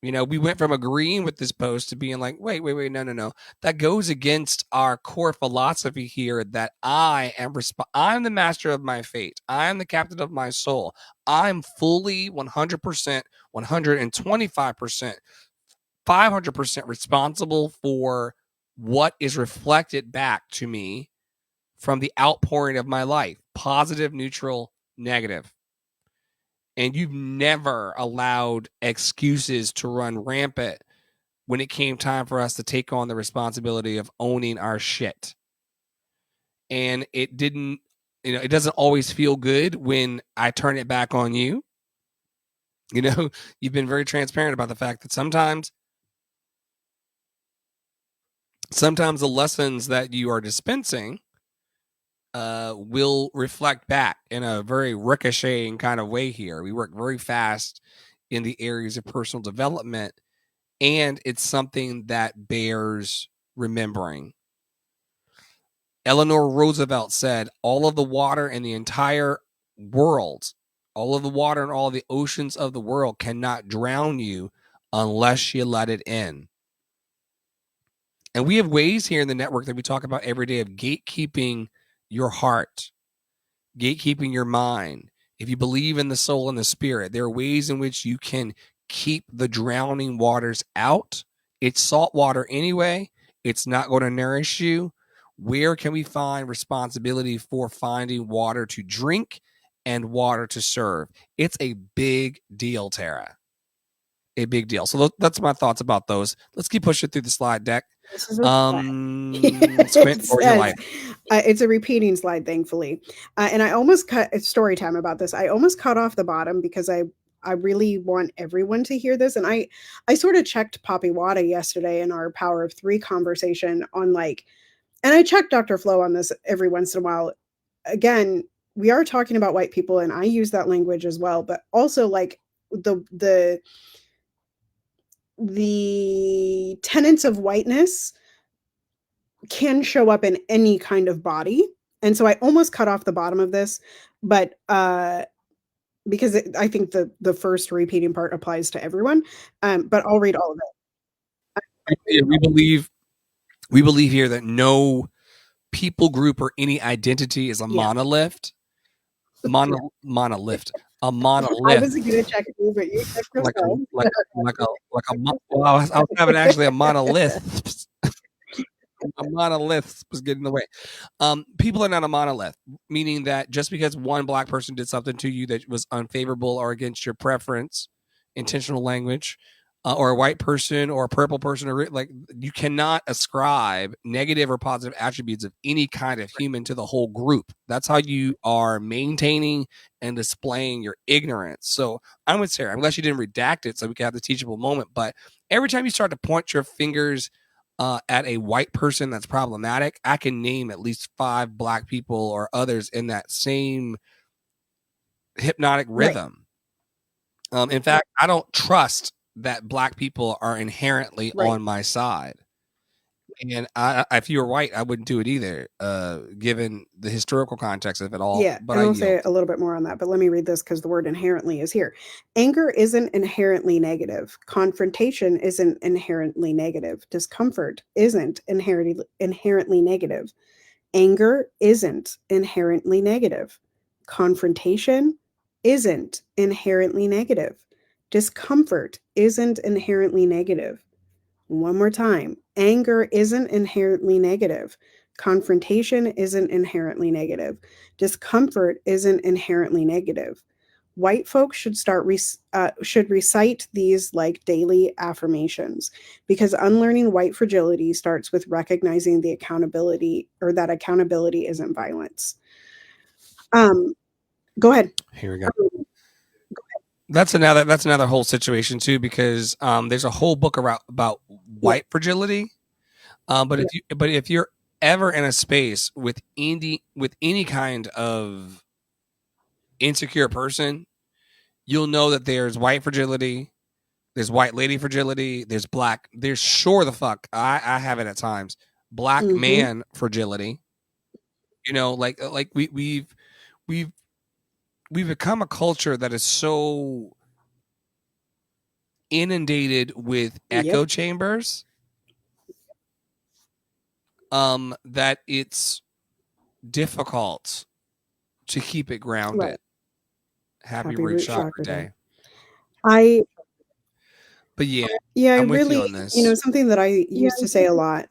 We went from agreeing with this post to being like, wait, no. That goes against our core philosophy here, that I'm the master of my fate. I'm the captain of my soul. I'm fully 100%, 125%, 500% responsible for what is reflected back to me from the outpouring of my life, positive, neutral, negative. And you've never allowed excuses to run rampant when it came time for us to take on the responsibility of owning our shit. And it doesn't always feel good when I turn it back on you. You've been very transparent about the fact that sometimes the lessons that you are dispensing will reflect back in a very ricocheting kind of way here. We work very fast in the areas of personal development, and it's something that bears remembering. Eleanor Roosevelt said, all of the water in the entire world, all of the water in all the oceans of the world cannot drown you unless you let it in. And we have ways here in the network that we talk about every day of gatekeeping your heart, gatekeeping your mind. If you believe in the soul and the spirit, there are ways in which you can keep the drowning waters out. It's salt water anyway. It's not going to nourish you. Where can we find responsibility for finding water to drink and water to serve? It's a big deal, Tara. A big deal. So that's my thoughts about those. Let's keep pushing through the slide deck. This is a Squint, or your life. It's a repeating slide, thankfully. And I almost cut, it's story time about this. I almost cut off the bottom because I really want everyone to hear this. And I sort of checked Poppy Wada yesterday in our Power of Three conversation on and I check Dr. Flo on this every once in a while. Again, we are talking about white people, and I use that language as well, but also the tenets of whiteness can show up in any kind of body. And so I almost cut off the bottom of this, but because I think the first repeating part applies to everyone. But I'll read all of it. Yeah, we believe here that no people group or any identity is a monolith. Monolith. A monolith. I wasn't going to check you, but you checked yourself. Well, I was having actually a monolith. A monolith was getting in the way. People are not a monolith, meaning that just because one black person did something to you that was unfavorable or against your preference, intentional language, or a white person or a purple person, or you cannot ascribe negative or positive attributes of any kind of human to the whole group. That's how you are maintaining and displaying your ignorance. So I'm with Sarah. I'm glad she didn't redact it so we can have the teachable moment. But every time you start to point your fingers at a white person that's problematic, I can name at least 5 black people or others in that same hypnotic rhythm. Right. In fact, I don't trust that black people are inherently on my side. And if you were white, I wouldn't do it either, given the historical context of it all. Yeah, but I'll say a little bit more on that, but let me read this because the word inherently is here. Anger isn't inherently negative. Confrontation isn't inherently negative. Discomfort isn't inherently negative. Anger isn't inherently negative. Confrontation isn't inherently negative. Discomfort isn't inherently negative. One more time. Anger isn't inherently negative. Confrontation isn't inherently negative. Discomfort isn't inherently negative. White folks should should recite these like daily affirmations, because unlearning white fragility starts with recognizing the accountability, or that accountability isn't violence. Go ahead. Here we go. That's another whole situation too, because there's a whole book about white fragility. But if you're ever in a space with any kind of insecure person, you'll know that there's white fragility, there's white lady fragility, there's black, there's sure the fuck, I have it at times, black man fragility. You know, like we've become a culture that is so inundated with echo chambers that it's difficult to keep it grounded. Right. Happy Root Chakra Day. But yeah, I'm with you on this. You know, something that I used to say a lot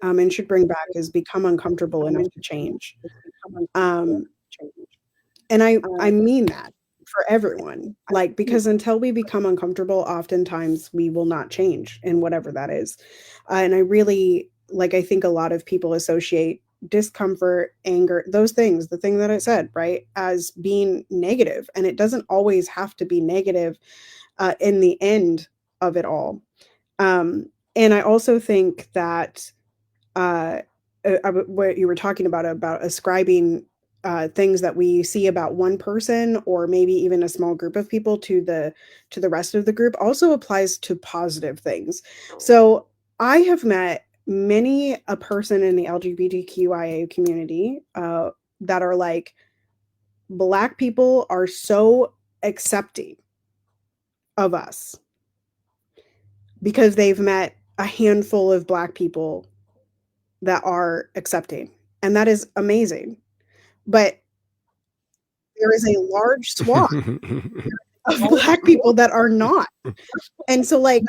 and should bring back is become uncomfortable enough to change. And I mean that for everyone, like, because until we become uncomfortable, oftentimes we will not change in whatever that is. And I really, like, I think a lot of people associate discomfort, anger, those things, the thing that I said, right, as being negative. And it doesn't always have to be negative in the end of it all. And I also think that what you were talking about ascribing things that we see about one person or maybe even a small group of people to the rest of the group also applies to positive things. So I have met many a person in the LGBTQIA community that are like, Black people are so accepting of us because they've met a handful of Black people that are accepting, and that is amazing. But there is a large swath of Black people that are not. And so, like,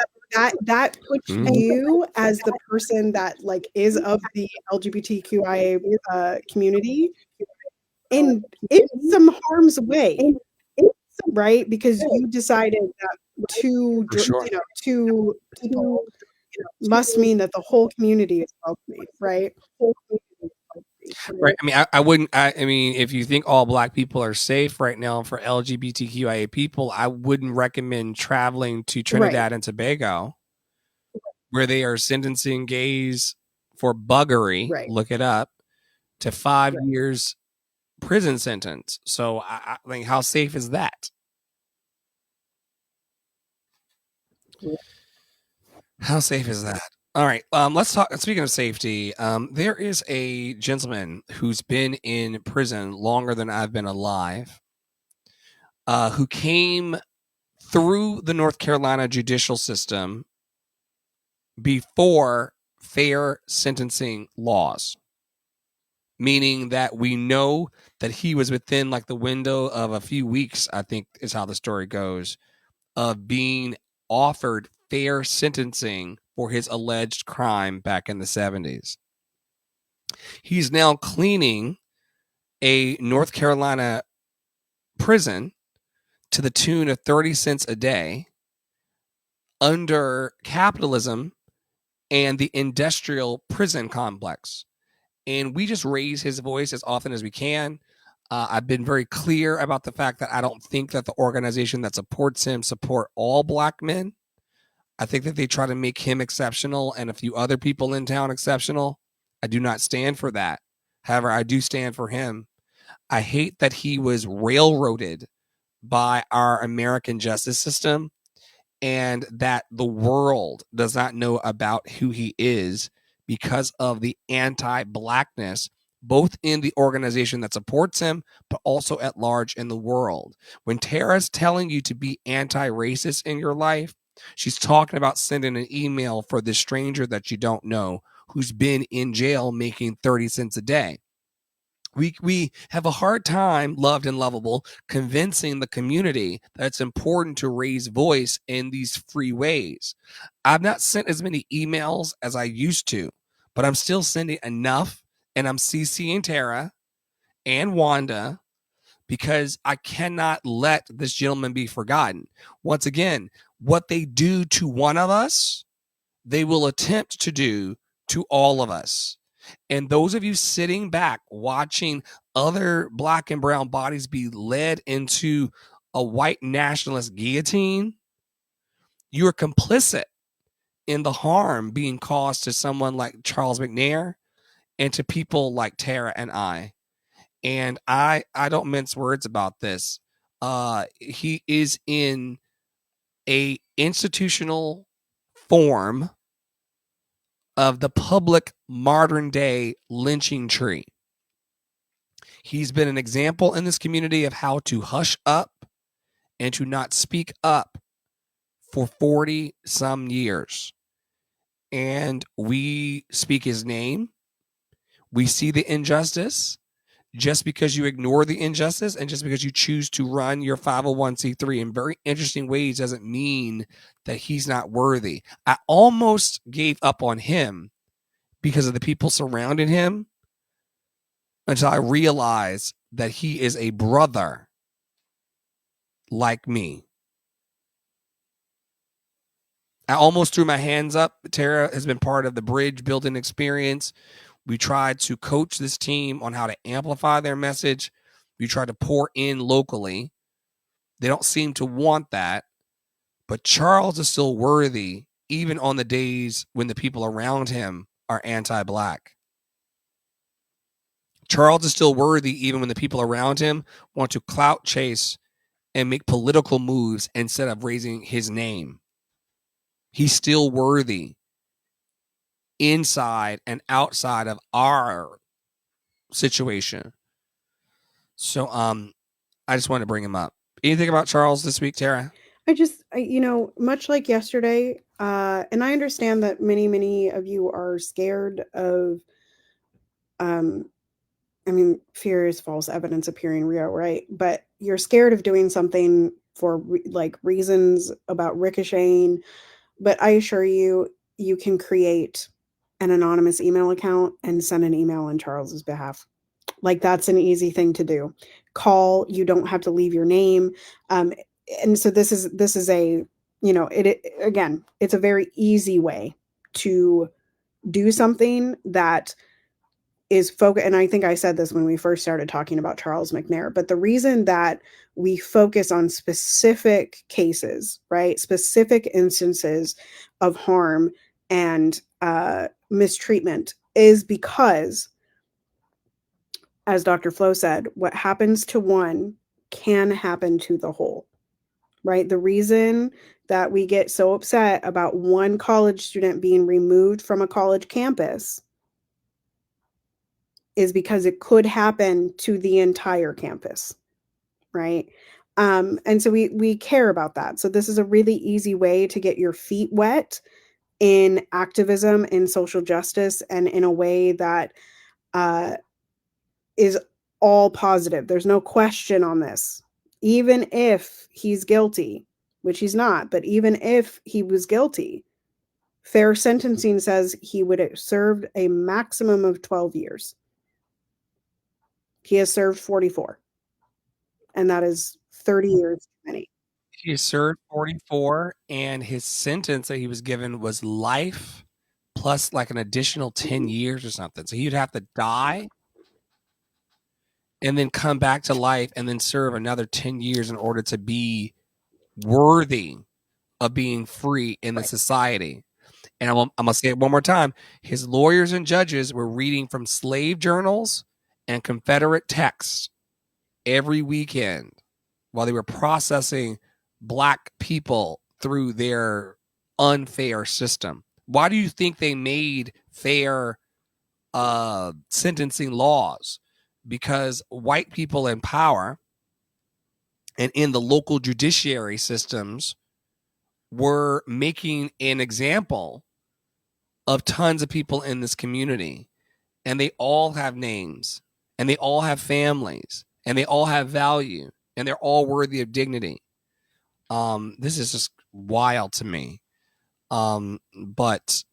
that puts you as the person that, like, is of the LGBTQIA community in some harm's way, right? Because you decided that two people must mean that the whole community is welcoming, right? Right. I mean, I wouldn't. I mean, if you think all Black people are safe right now for LGBTQIA people, I wouldn't recommend traveling to Trinidad and Tobago, where they are sentencing gays for buggery. Look it up, to 5 years prison sentence. So, I think, how safe is that? How safe is that? All right, let's talk. Speaking of safety, there is a gentleman who's been in prison longer than I've been alive, who came through the North Carolina judicial system before fair sentencing laws, meaning that we know that he was within, like, the window of a few weeks, I think is how the story goes, of being offered fair sentencing for his alleged crime back in the 70s. He's now cleaning a North Carolina prison to the tune of 30 cents a day under capitalism and the industrial prison complex. And we just raise his voice as often as we can. I've been very clear about the fact that I don't think that the organization that supports him support all Black men. I think that they try to make him exceptional and a few other people in town exceptional. I do not stand for that. However, I do stand for him. I hate that he was railroaded by our American justice system and that the world does not know about who he is because of the anti-Blackness, both in the organization that supports him, but also at large in the world. When Tara's telling you to be anti-racist in your life, she's talking about sending an email for this stranger that you don't know who's been in jail making 30 cents a day. We have a hard time, loved and lovable, convincing the community that it's important to raise voice in these free ways. I've not sent as many emails as I used to, but I'm still sending enough, and I'm CCing Tara and Wanda because I cannot let this gentleman be forgotten. Once again, what they do to one of us, they will attempt to do to all of us. And those of you sitting back watching other Black and brown bodies be led into a white nationalist guillotine, you are complicit in the harm being caused to someone like Charles McNair and to people like Tara and I. And I don't mince words about this. He is in a institutional form of the public modern day lynching tree. He's been an example in this community of how to hush up and to not speak up for 40 some years. And we speak his name. We see the injustice. Just because you ignore the injustice and just because you choose to run your 501c3 in very interesting ways doesn't mean that he's not worthy. I almost gave up on him because of the people surrounding him until I realized that he is a brother like me. I almost threw my hands up. Tara has been part of the bridge building experience. We tried to coach this team on how to amplify their message. We tried to pour in locally. They don't seem to want that. But Charles is still worthy, even on the days when the people around him are anti-Black. Charles is still worthy, even when the people around him want to clout chase and make political moves instead of raising his name. He's still worthy inside and outside of our situation. So I just wanted to bring him up. Anything about Charles this week, Tara? Much like yesterday, and I understand that many of you are scared of, fear is false evidence appearing real, right? But you're scared of doing something for reasons about ricocheting. But I assure you, you can create an anonymous email account and send an email on Charles's behalf. Like, that's an easy thing to do. Call, you don't have to leave your name. And so this is a, again, it's a very easy way to do something that is focused. And I think I said this when we first started talking about Charles McNair, but the reason that we focus on specific cases, right? Specific instances of harm and mistreatment is because, as Dr. Flo said, what happens to one can happen to the whole, right? The reason that we get so upset about one college student being removed from a college campus is because it could happen to the entire campus, right? And so we care about that. So this is a really easy way to get your feet wet in activism, in social justice, and in a way that is all positive. There's no question on this. Even if he's guilty, which he's not, but even if he was guilty, fair sentencing says he would have served a maximum of 12 years. He has served 44, and that is 30 years too many. He served 44, and his sentence that he was given was life plus like an additional 10 years or something. So he'd have to die and then come back to life and then serve another 10 years in order to be worthy of being free in the society. And I'm going to say it one more time. His lawyers and judges were reading from slave journals and Confederate texts every weekend while they were processing Black people through their unfair system. Why do you think they made fair sentencing laws? Because white people in power and in the local judiciary systems were making an example of tons of people in this community. And they all have names, and they all have families, and they all have value, and they're all worthy of dignity. This is just wild to me. But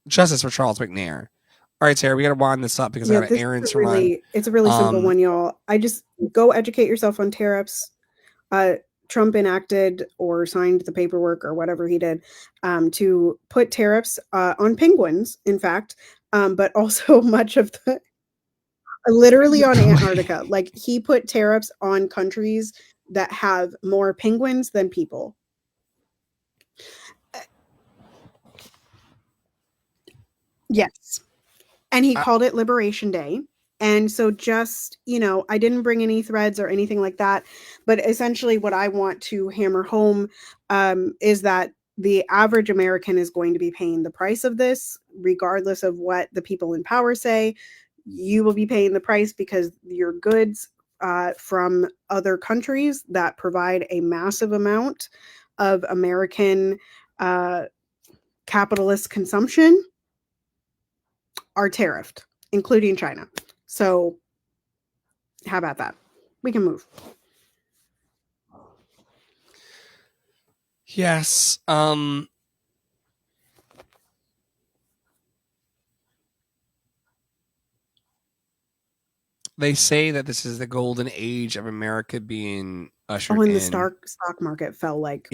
justice for Charles McNair. All right, Sarah, we got to wind this up because I got an errand to run. It's a really simple one, y'all. I just go educate yourself on tariffs. Trump enacted or signed the paperwork or whatever he did to put tariffs on penguins, in fact, but also much of the literally on Antarctica. Like, he put tariffs on countries that have more penguins than people. Yes. And he called it Liberation Day. And so just, I didn't bring any threads or anything like that. But essentially what I want to hammer home is that the average American is going to be paying the price of this, regardless of what the people in power say. You will be paying the price because your goods from other countries that provide a massive amount of American capitalist consumption are tariffed, including China. So how about that? We can move. Yes. They say that this is the golden age of America being ushered And the in. stock market fell like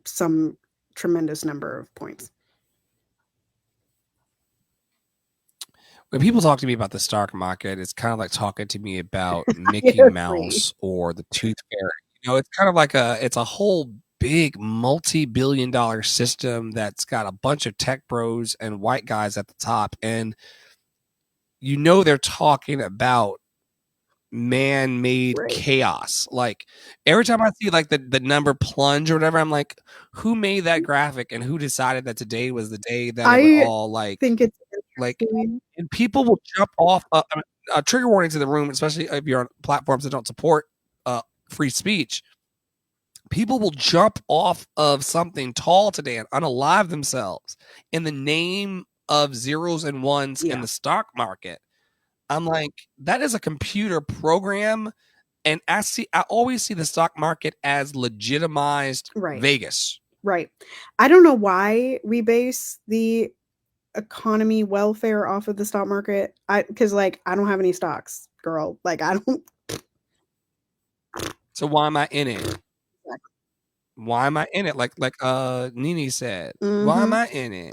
some tremendous number of points. When people talk to me about the stock market, it's kind of like talking to me about Mickey Mouse or the Tooth Fairy. It's kind of like it's a whole big multi-billion-dollar system that's got a bunch of tech bros and white guys at the top, and they're talking about man-made chaos. Like every time I see like the number plunge or whatever, I'm like, who made that graphic and who decided that today was the day that it would all think it's like, and people will jump off a trigger warning to the room, especially if you're on platforms that don't support free speech. People will jump off of something tall today and unalive themselves in the name of zeros and ones in the stock market. I'm like, that is a computer program. And I always see the stock market as legitimized Vegas. Right. I don't know why we base the economy welfare off of the stock market. Because I don't have any stocks, girl. I don't. So why am I in it? Why am I in it? Like Nene said, why am I in it?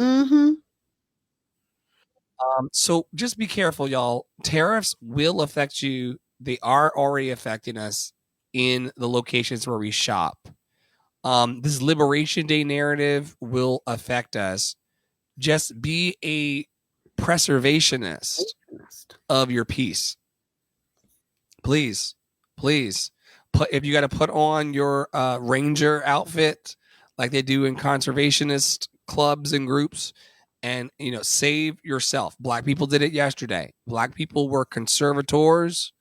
So just be careful, y'all. Tariffs will affect you. They are already affecting us in the locations where we shop. This Liberation Day narrative will affect us. Just be a preservationist of your peace. Please. If you got to put on your ranger outfit like they do in conservationist clubs and groups, and save yourself. Black people did it yesterday. Black people were conservators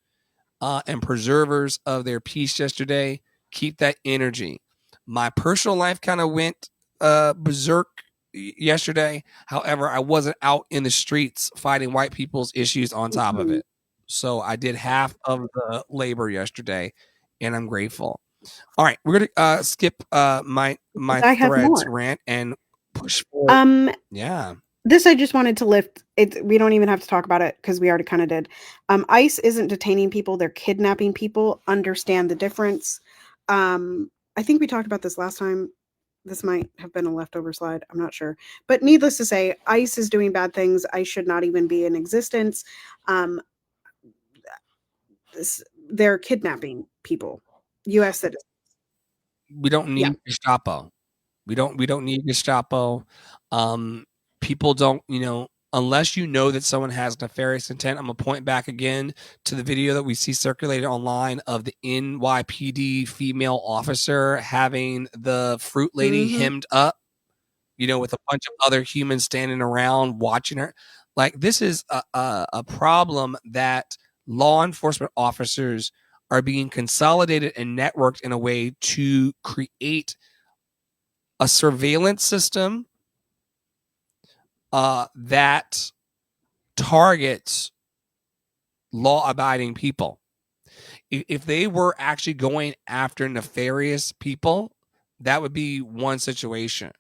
and preservers of their peace yesterday. Keep that energy. My personal life kind of went berserk yesterday. However, I wasn't out in the streets fighting white people's issues on top of it. So I did half of the labor yesterday, and I'm grateful. All right, we're gonna skip my threads rant and push forward. Yeah. This I just wanted to lift. We don't even have to talk about it because we already kind of did. ICE isn't detaining people; they're kidnapping people. Understand the difference. I think we talked about this last time. This might have been a leftover slide. I'm not sure. But needless to say, ICE is doing bad things. ICE should not even be in existence. They're kidnapping people. U.S. citizens. We don't need Gestapo. We don't need Gestapo. People don't, unless that someone has nefarious intent. I'm gonna point back again to the video that we see circulated online of the NYPD female officer having the fruit lady hemmed up, with a bunch of other humans standing around watching her. Like, this is a problem that law enforcement officers are being consolidated and networked in a way to create a surveillance system that targets law-abiding people. If they were actually going after nefarious people, that would be one situation.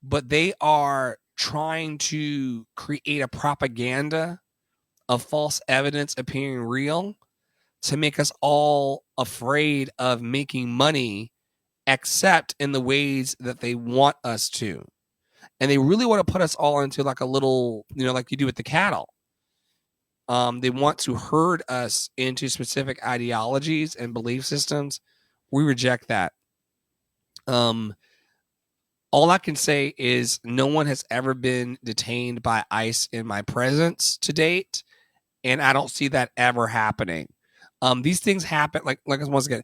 But they are trying to create a propaganda of false evidence appearing real to make us all afraid of making money, except in the ways that they want us to. And they really want to put us all into like a little, like you do with the cattle. They want to herd us into specific ideologies and belief systems. We reject that. All I can say is no one has ever been detained by ICE in my presence to date. and I don't see that ever happening. These things happen, like once again,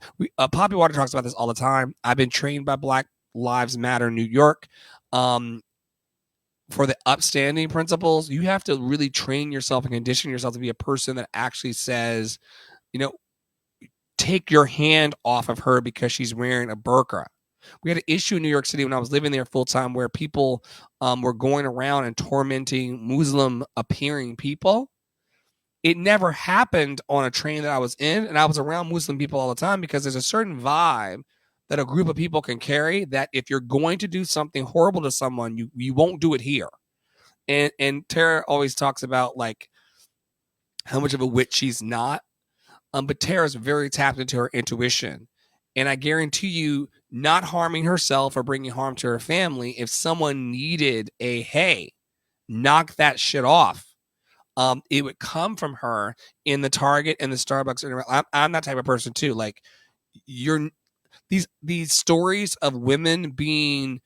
Poppy Water talks about this all the time. I've been trained by Black Lives Matter New York for the upstanding principles. You have to really train yourself and condition yourself to be a person that actually says, take your hand off of her because she's wearing a burqa. We had an issue in New York City when I was living there full time where people were going around and tormenting Muslim appearing people. It never happened on a train that I was in, and I was around Muslim people all the time because there's a certain vibe that a group of people can carry that if you're going to do something horrible to someone, you won't do it here. And Tara always talks about like how much of a witch she's not. But Tara's very tapped into her intuition. And I guarantee you, not harming herself or bringing harm to her family, if someone needed a, hey, knock that shit off, it would come from her in the Target and the Starbucks. I'm that type of person too. Like these stories of women being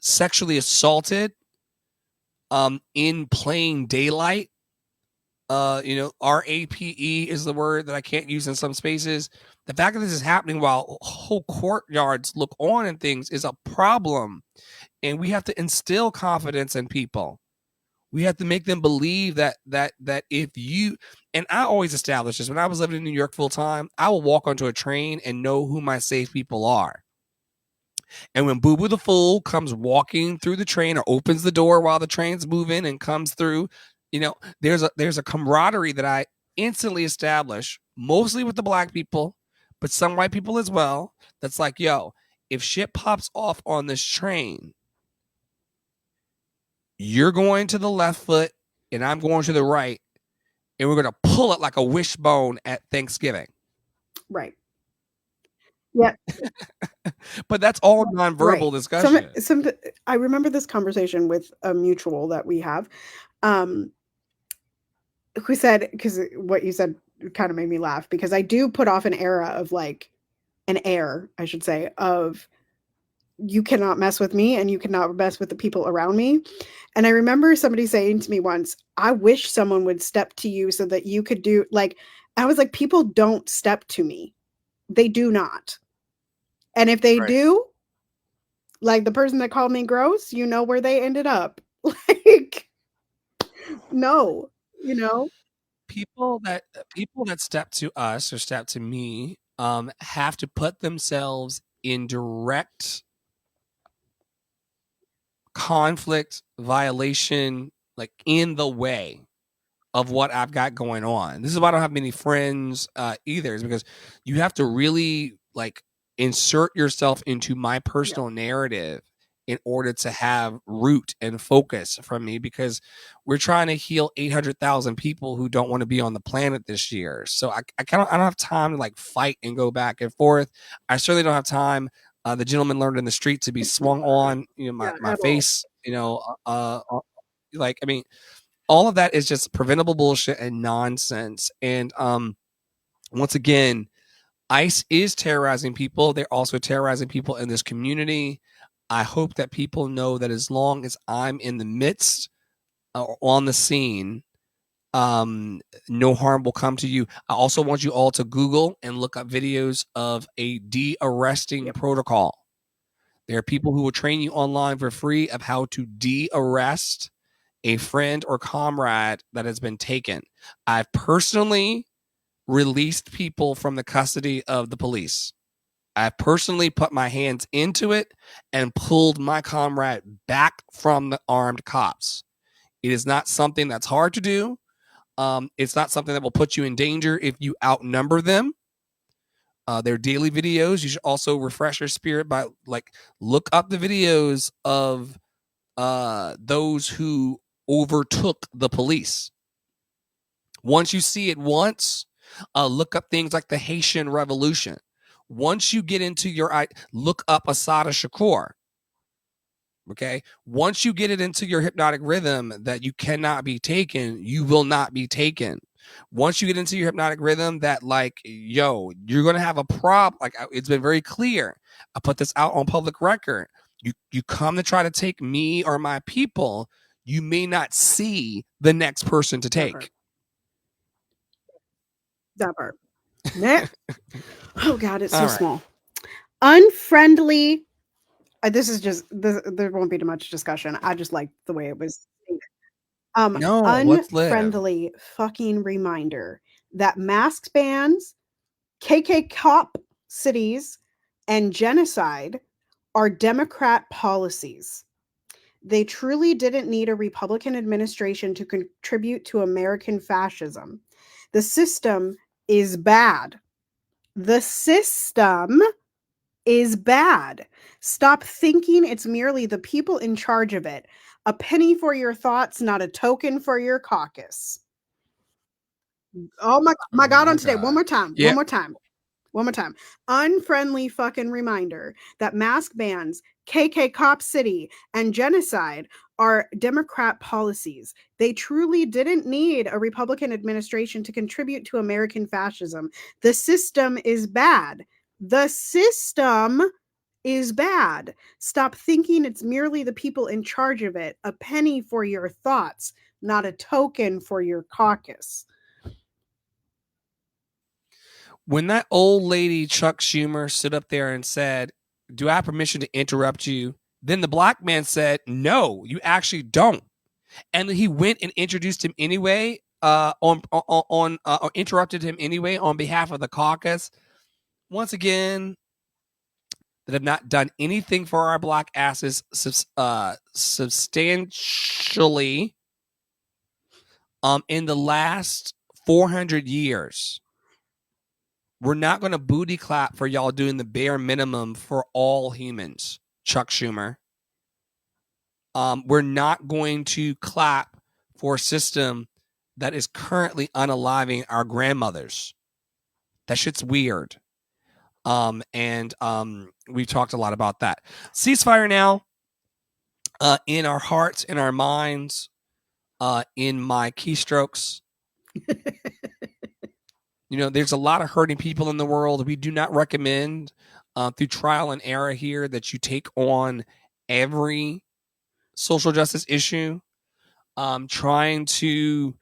sexually assaulted in plain daylight. RAPE is the word that I can't use in some spaces. The fact that this is happening while whole courtyards look on and things is a problem. And we have to instill confidence in people. We have to make them believe that if you, and I always established this when I was living in New York full time, I will walk onto a train and know who my safe people are. And when Boo Boo the Fool comes walking through the train or opens the door while the train's moving and comes through, there's a camaraderie that I instantly establish, mostly with the Black people, but some white people as well. That's like, yo, if shit pops off on this train, you're going to the left foot and I'm going to the right, and we're going to pull it like a wishbone at Thanksgiving. Right. Yeah. But that's all nonverbal discussion. I remember this conversation with a mutual that we have, who said, because what you said kind of made me laugh, because I do put off an air, I should say, of you cannot mess with me and you cannot mess with the people around me. And I remember somebody saying to me once, I wish someone would step to you so that you could do, like, I was like, people don't step to me. They do not. And if they do, like the person that called me gross, you know where they ended up. Like, no, people that step to us or step to me have to put themselves in direct conflict, violation, like in the way of what I've got going on. This is why I don't have many friends either, is because you have to really like insert yourself into my personal narrative in order to have root and focus from me, because we're trying to heal 800,000 people who don't want to be on the planet this year. So I don't have time to like fight and go back and forth. I certainly don't have time. The gentleman learned in the street to be swung on, my face, like, I mean, all of that is just preventable bullshit and nonsense. And once again, ICE is terrorizing people. They're also terrorizing people in this community. I hope that people know that as long as I'm in the midst or on the scene, no harm will come to you. I also want you all to Google and look up videos of a de-arresting protocol. There are people who will train you online for free of how to de-arrest a friend or comrade that has been taken. I've personally released people from the custody of the police. I've personally put my hands into it and pulled my comrade back from the armed cops. It is not something that's hard to do. It's not something that will put you in danger if you outnumber them. Their daily videos. You should also refresh your spirit by look up the videos of those who overtook the police. Once you see it once, look up things like the Haitian Revolution. Once you get into look up Assata Shakur. Okay. Once you get it into your hypnotic rhythm that you cannot be taken, you will not be taken. Once you get into your hypnotic rhythm that you're going to have a problem. Like, it's been very clear. I put this out on public record. You come to try to take me or my people, you may not see the next person to take. That part. Next. Oh God, it's so All right. small. Unfriendly. This is just this, there won't be too much discussion. I just like the way it was stated. No, let's live. Unfriendly fucking reminder that mask bans, KK cop cities, and genocide are Democrat policies. They truly didn't need a Republican administration to contribute to American fascism. The system is bad. The system is bad. Stop thinking it's merely the people in charge of it. A penny for your thoughts, not a token for your caucus. Oh my Oh God, my on today. One God. more time. Yeah. One more time. One more time. Unfriendly fucking reminder that mask bans, KK Cop City, and genocide are Democrat policies. They truly didn't need a Republican administration to contribute to American fascism. The system is bad. The system is bad. Stop thinking it's merely the people in charge of it. A penny for your thoughts, not a token for your caucus. When that old lady Chuck Schumer stood up there and said, "Do I have permission to interrupt you?" Then the black man said, "No, you actually don't." And he went and introduced him anyway, or interrupted him anyway on behalf of the caucus. Once again, that have not done anything for our black asses substantially in the last 400 years. We're not going to booty clap for y'all doing the bare minimum for all humans, Chuck Schumer. We're not going to clap for a system that is currently unaliving our grandmothers. That shit's weird. And we've talked a lot about that. Ceasefire now. In our hearts, in our minds, in my keystrokes. There's a lot of hurting people in the world. We do not recommend through trial and error here that you take on every social justice issue. Trying to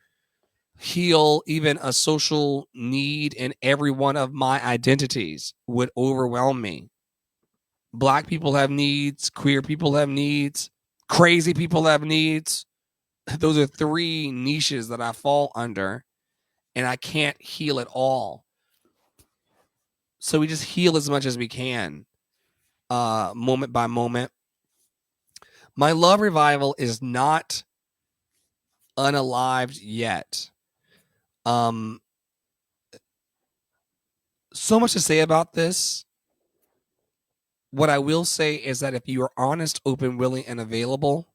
heal even a social need in every one of my identities would overwhelm me. Black people have needs, queer people have needs, crazy people have needs. Those are three niches that I fall under, and I can't heal it all. So we just heal as much as we can, moment by moment. My love revival is not unalived yet. So much to say about this. What I will say is that if you are honest, open, willing, and available,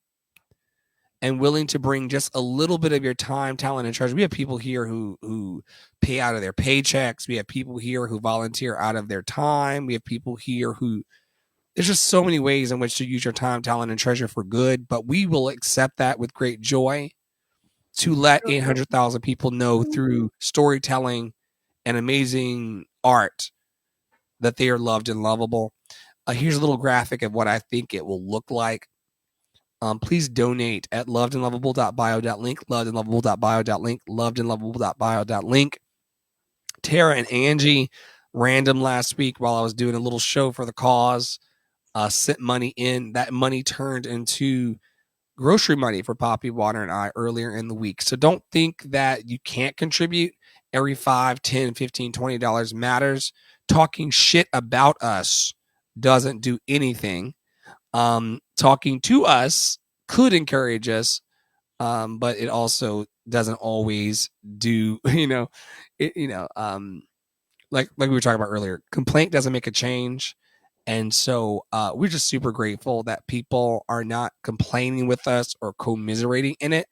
and willing to bring just a little bit of your time, talent, and treasure. We have people here who pay out of their paychecks. We have people here who volunteer out of their time. We have people here who, there's just so many ways in which to use your time, talent, and treasure for good, but we will accept that with great joy to let 800,000 people know through storytelling and amazing art that they are loved and lovable. Here's a little graphic of what I think it will look like. Please donate at lovedandlovable.bio.link, lovedandlovable.bio.link, lovedandlovable.bio.link. Tara and Angie, random last week while I was doing a little show for the cause, sent money in. That money turned into grocery money for Poppy, Water, and I earlier in the week. So don't think that you can't contribute. Every $5, $10, $15, $20 matters. Talking shit about us doesn't do anything. Talking to us could encourage us, but it also doesn't always do, like we were talking about earlier, complaint doesn't make a change. And so we're just super grateful that people are not complaining with us or commiserating in it,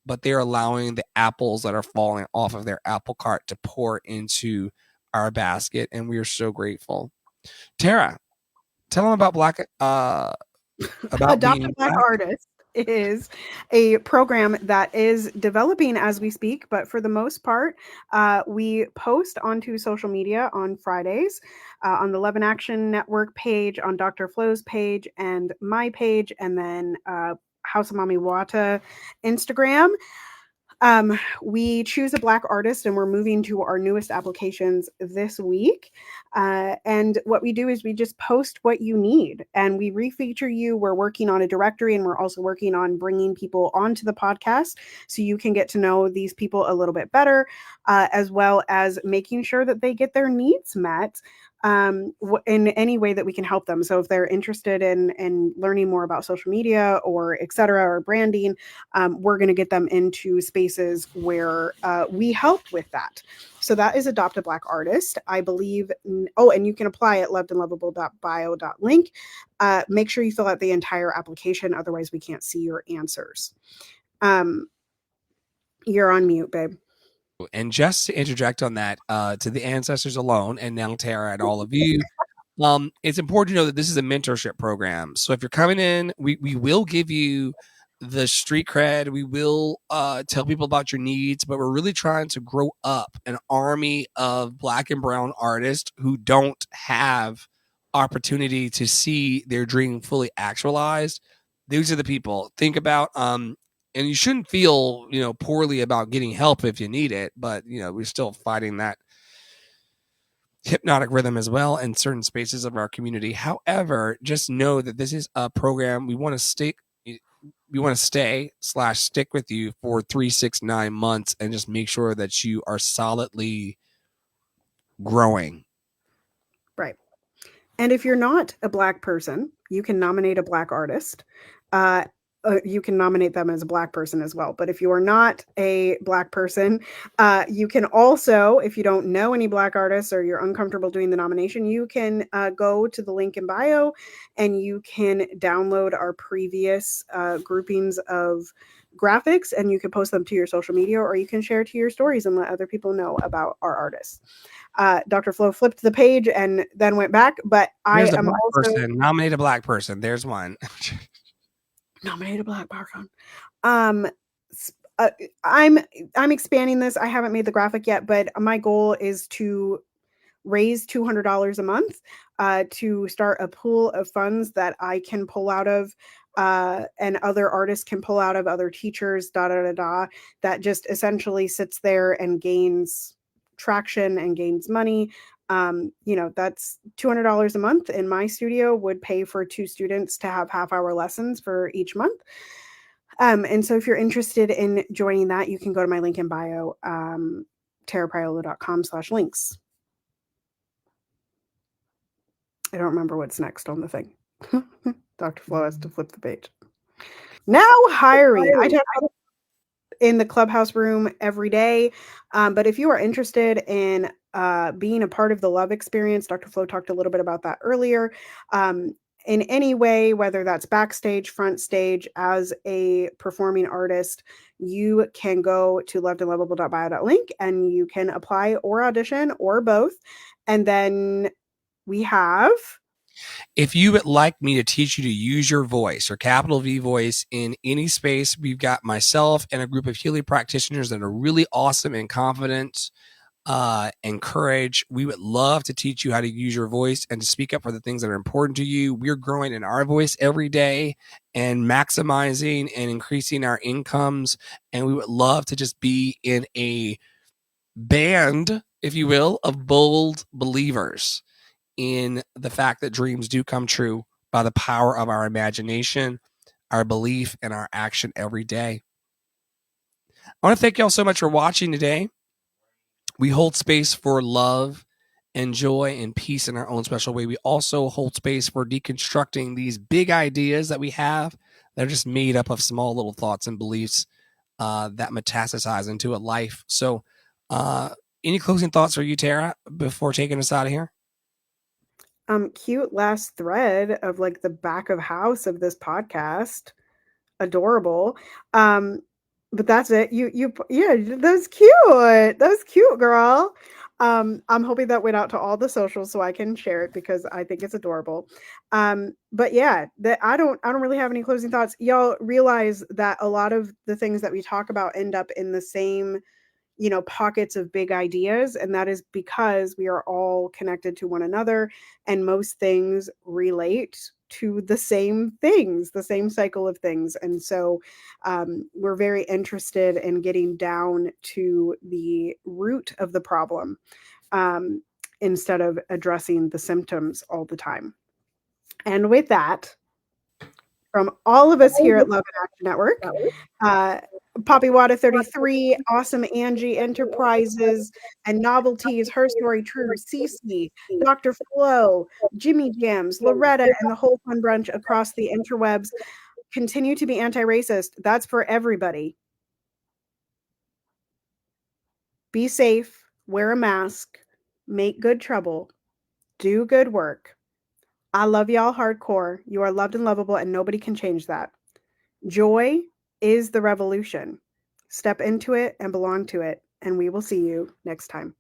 but they're allowing the apples that are falling off of their apple cart to pour into our basket. And we are so grateful. Tara, tell them about about Adopt a being Black Black. Artist is a program that is developing as we speak, but for the most part, we post onto social media on Fridays, on the Love and Action Network page, on Dr. Flo's page, and my page, and then House of Mami Wata Instagram. We choose a Black artist, and we're moving to our newest applications this week. And what we do is we just post what you need, and we refeature you. We're working on a directory, and we're also working on bringing people onto the podcast so you can get to know these people a little bit better, as well as making sure that they get their needs met in any way that we can help them. So if they're interested in learning more about social media or et cetera, or branding, we're going to get them into spaces where we help with that. So that is Adopt a Black Artist, I believe. Oh, and you can apply at lovedandlovable.bio.link. Make sure you fill out the entire application. Otherwise, we can't see your answers. You're on mute, babe. And just to interject on that, to the ancestors alone, and now Tara and all of you, it's important to know that this is a mentorship program. So if you're coming in, we will give you the street cred. We will tell people about your needs, but we're really trying to grow up an army of Black and brown artists who don't have opportunity to see their dream fully actualized. These are the people. Think about and you shouldn't feel, poorly about getting help if you need it, but we're still fighting that hypnotic rhythm as well in certain spaces of our community. However, just know that this is a program we want to stay / stick with you for 3, 6, 9 months and just make sure that you are solidly growing. Right. And if you're not a Black person, you can nominate a Black artist. You can nominate them as a Black person as well. But if you are not a Black person, you can also, if you don't know any Black artists or you're uncomfortable doing the nomination, you can go to the link in bio and you can download our previous groupings of graphics, and you can post them to your social media, or you can share to your stories and let other people know about our artists. Dr. Flo flipped the page and then went back, but There's I am also nominate a Black person. There's one. nominate a Black person. I'm expanding this. I haven't made the graphic yet, but my goal is to raise $200 a month to start a pool of funds that I can pull out of, and other artists can pull out of, other teachers, that just essentially sits there and gains traction and gains money. That's $200 a month in my studio would pay for 2 students to have half-hour lessons for each month. And so if you're interested in joining that, you can go to my link in bio, tarapriolo.com/links. I don't remember what's next on the thing. Dr. Flo has to flip the page. Now hiring. I talk about in the Clubhouse room every day. But if you are interested in being a part of the Love Experience, Dr. Flo talked a little bit about that earlier. In any way, whether that's backstage, front stage, as a performing artist, you can go to lovedandlovable.bio.link and you can apply or audition or both. And then we have... If you would like me to teach you to use your voice or capital V voice in any space, we've got myself and a group of Healy practitioners that are really awesome and confident and courage. We would love to teach you how to use your voice and to speak up for the things that are important to you. We're growing in our voice every day and maximizing and increasing our incomes. And we would love to just be in a band, if you will, of bold believers in the fact that dreams do come true by the power of our imagination, our belief, and our action every day. I want to thank y'all so much for watching today. We hold space for love and joy and peace in our own special way. We also hold space for deconstructing these big ideas that we have that are just made up of small little thoughts and beliefs that metastasize into a life. So any closing thoughts for you, Tara, before taking us out of here? Cute last thread of like the back of house of this podcast. Adorable. But that's it. Yeah, that's cute. That's cute, girl. I'm hoping that went out to all the socials so I can share it because I think it's adorable. But yeah, I don't really have any closing thoughts. Y'all realize that a lot of the things that we talk about end up in the same, pockets of big ideas. And that is because we are all connected to one another and most things relate to the same things, the same cycle of things. And so we're very interested in getting down to the root of the problem instead of addressing the symptoms all the time. And with that, from all of us here at Love and Action Network, Poppy Water 33, Awesome Angie Enterprises, and Novelties, Her Story True, Cece, Dr. Flo, Jimmy Jams, Loretta, and the whole fun bunch across the interwebs. Continue to be anti-racist. That's for everybody. Be safe, wear a mask, make good trouble, do good work. I love y'all hardcore. You are loved and lovable, and nobody can change that. Joy is the revolution. Step into it and belong to it, and we will see you next time.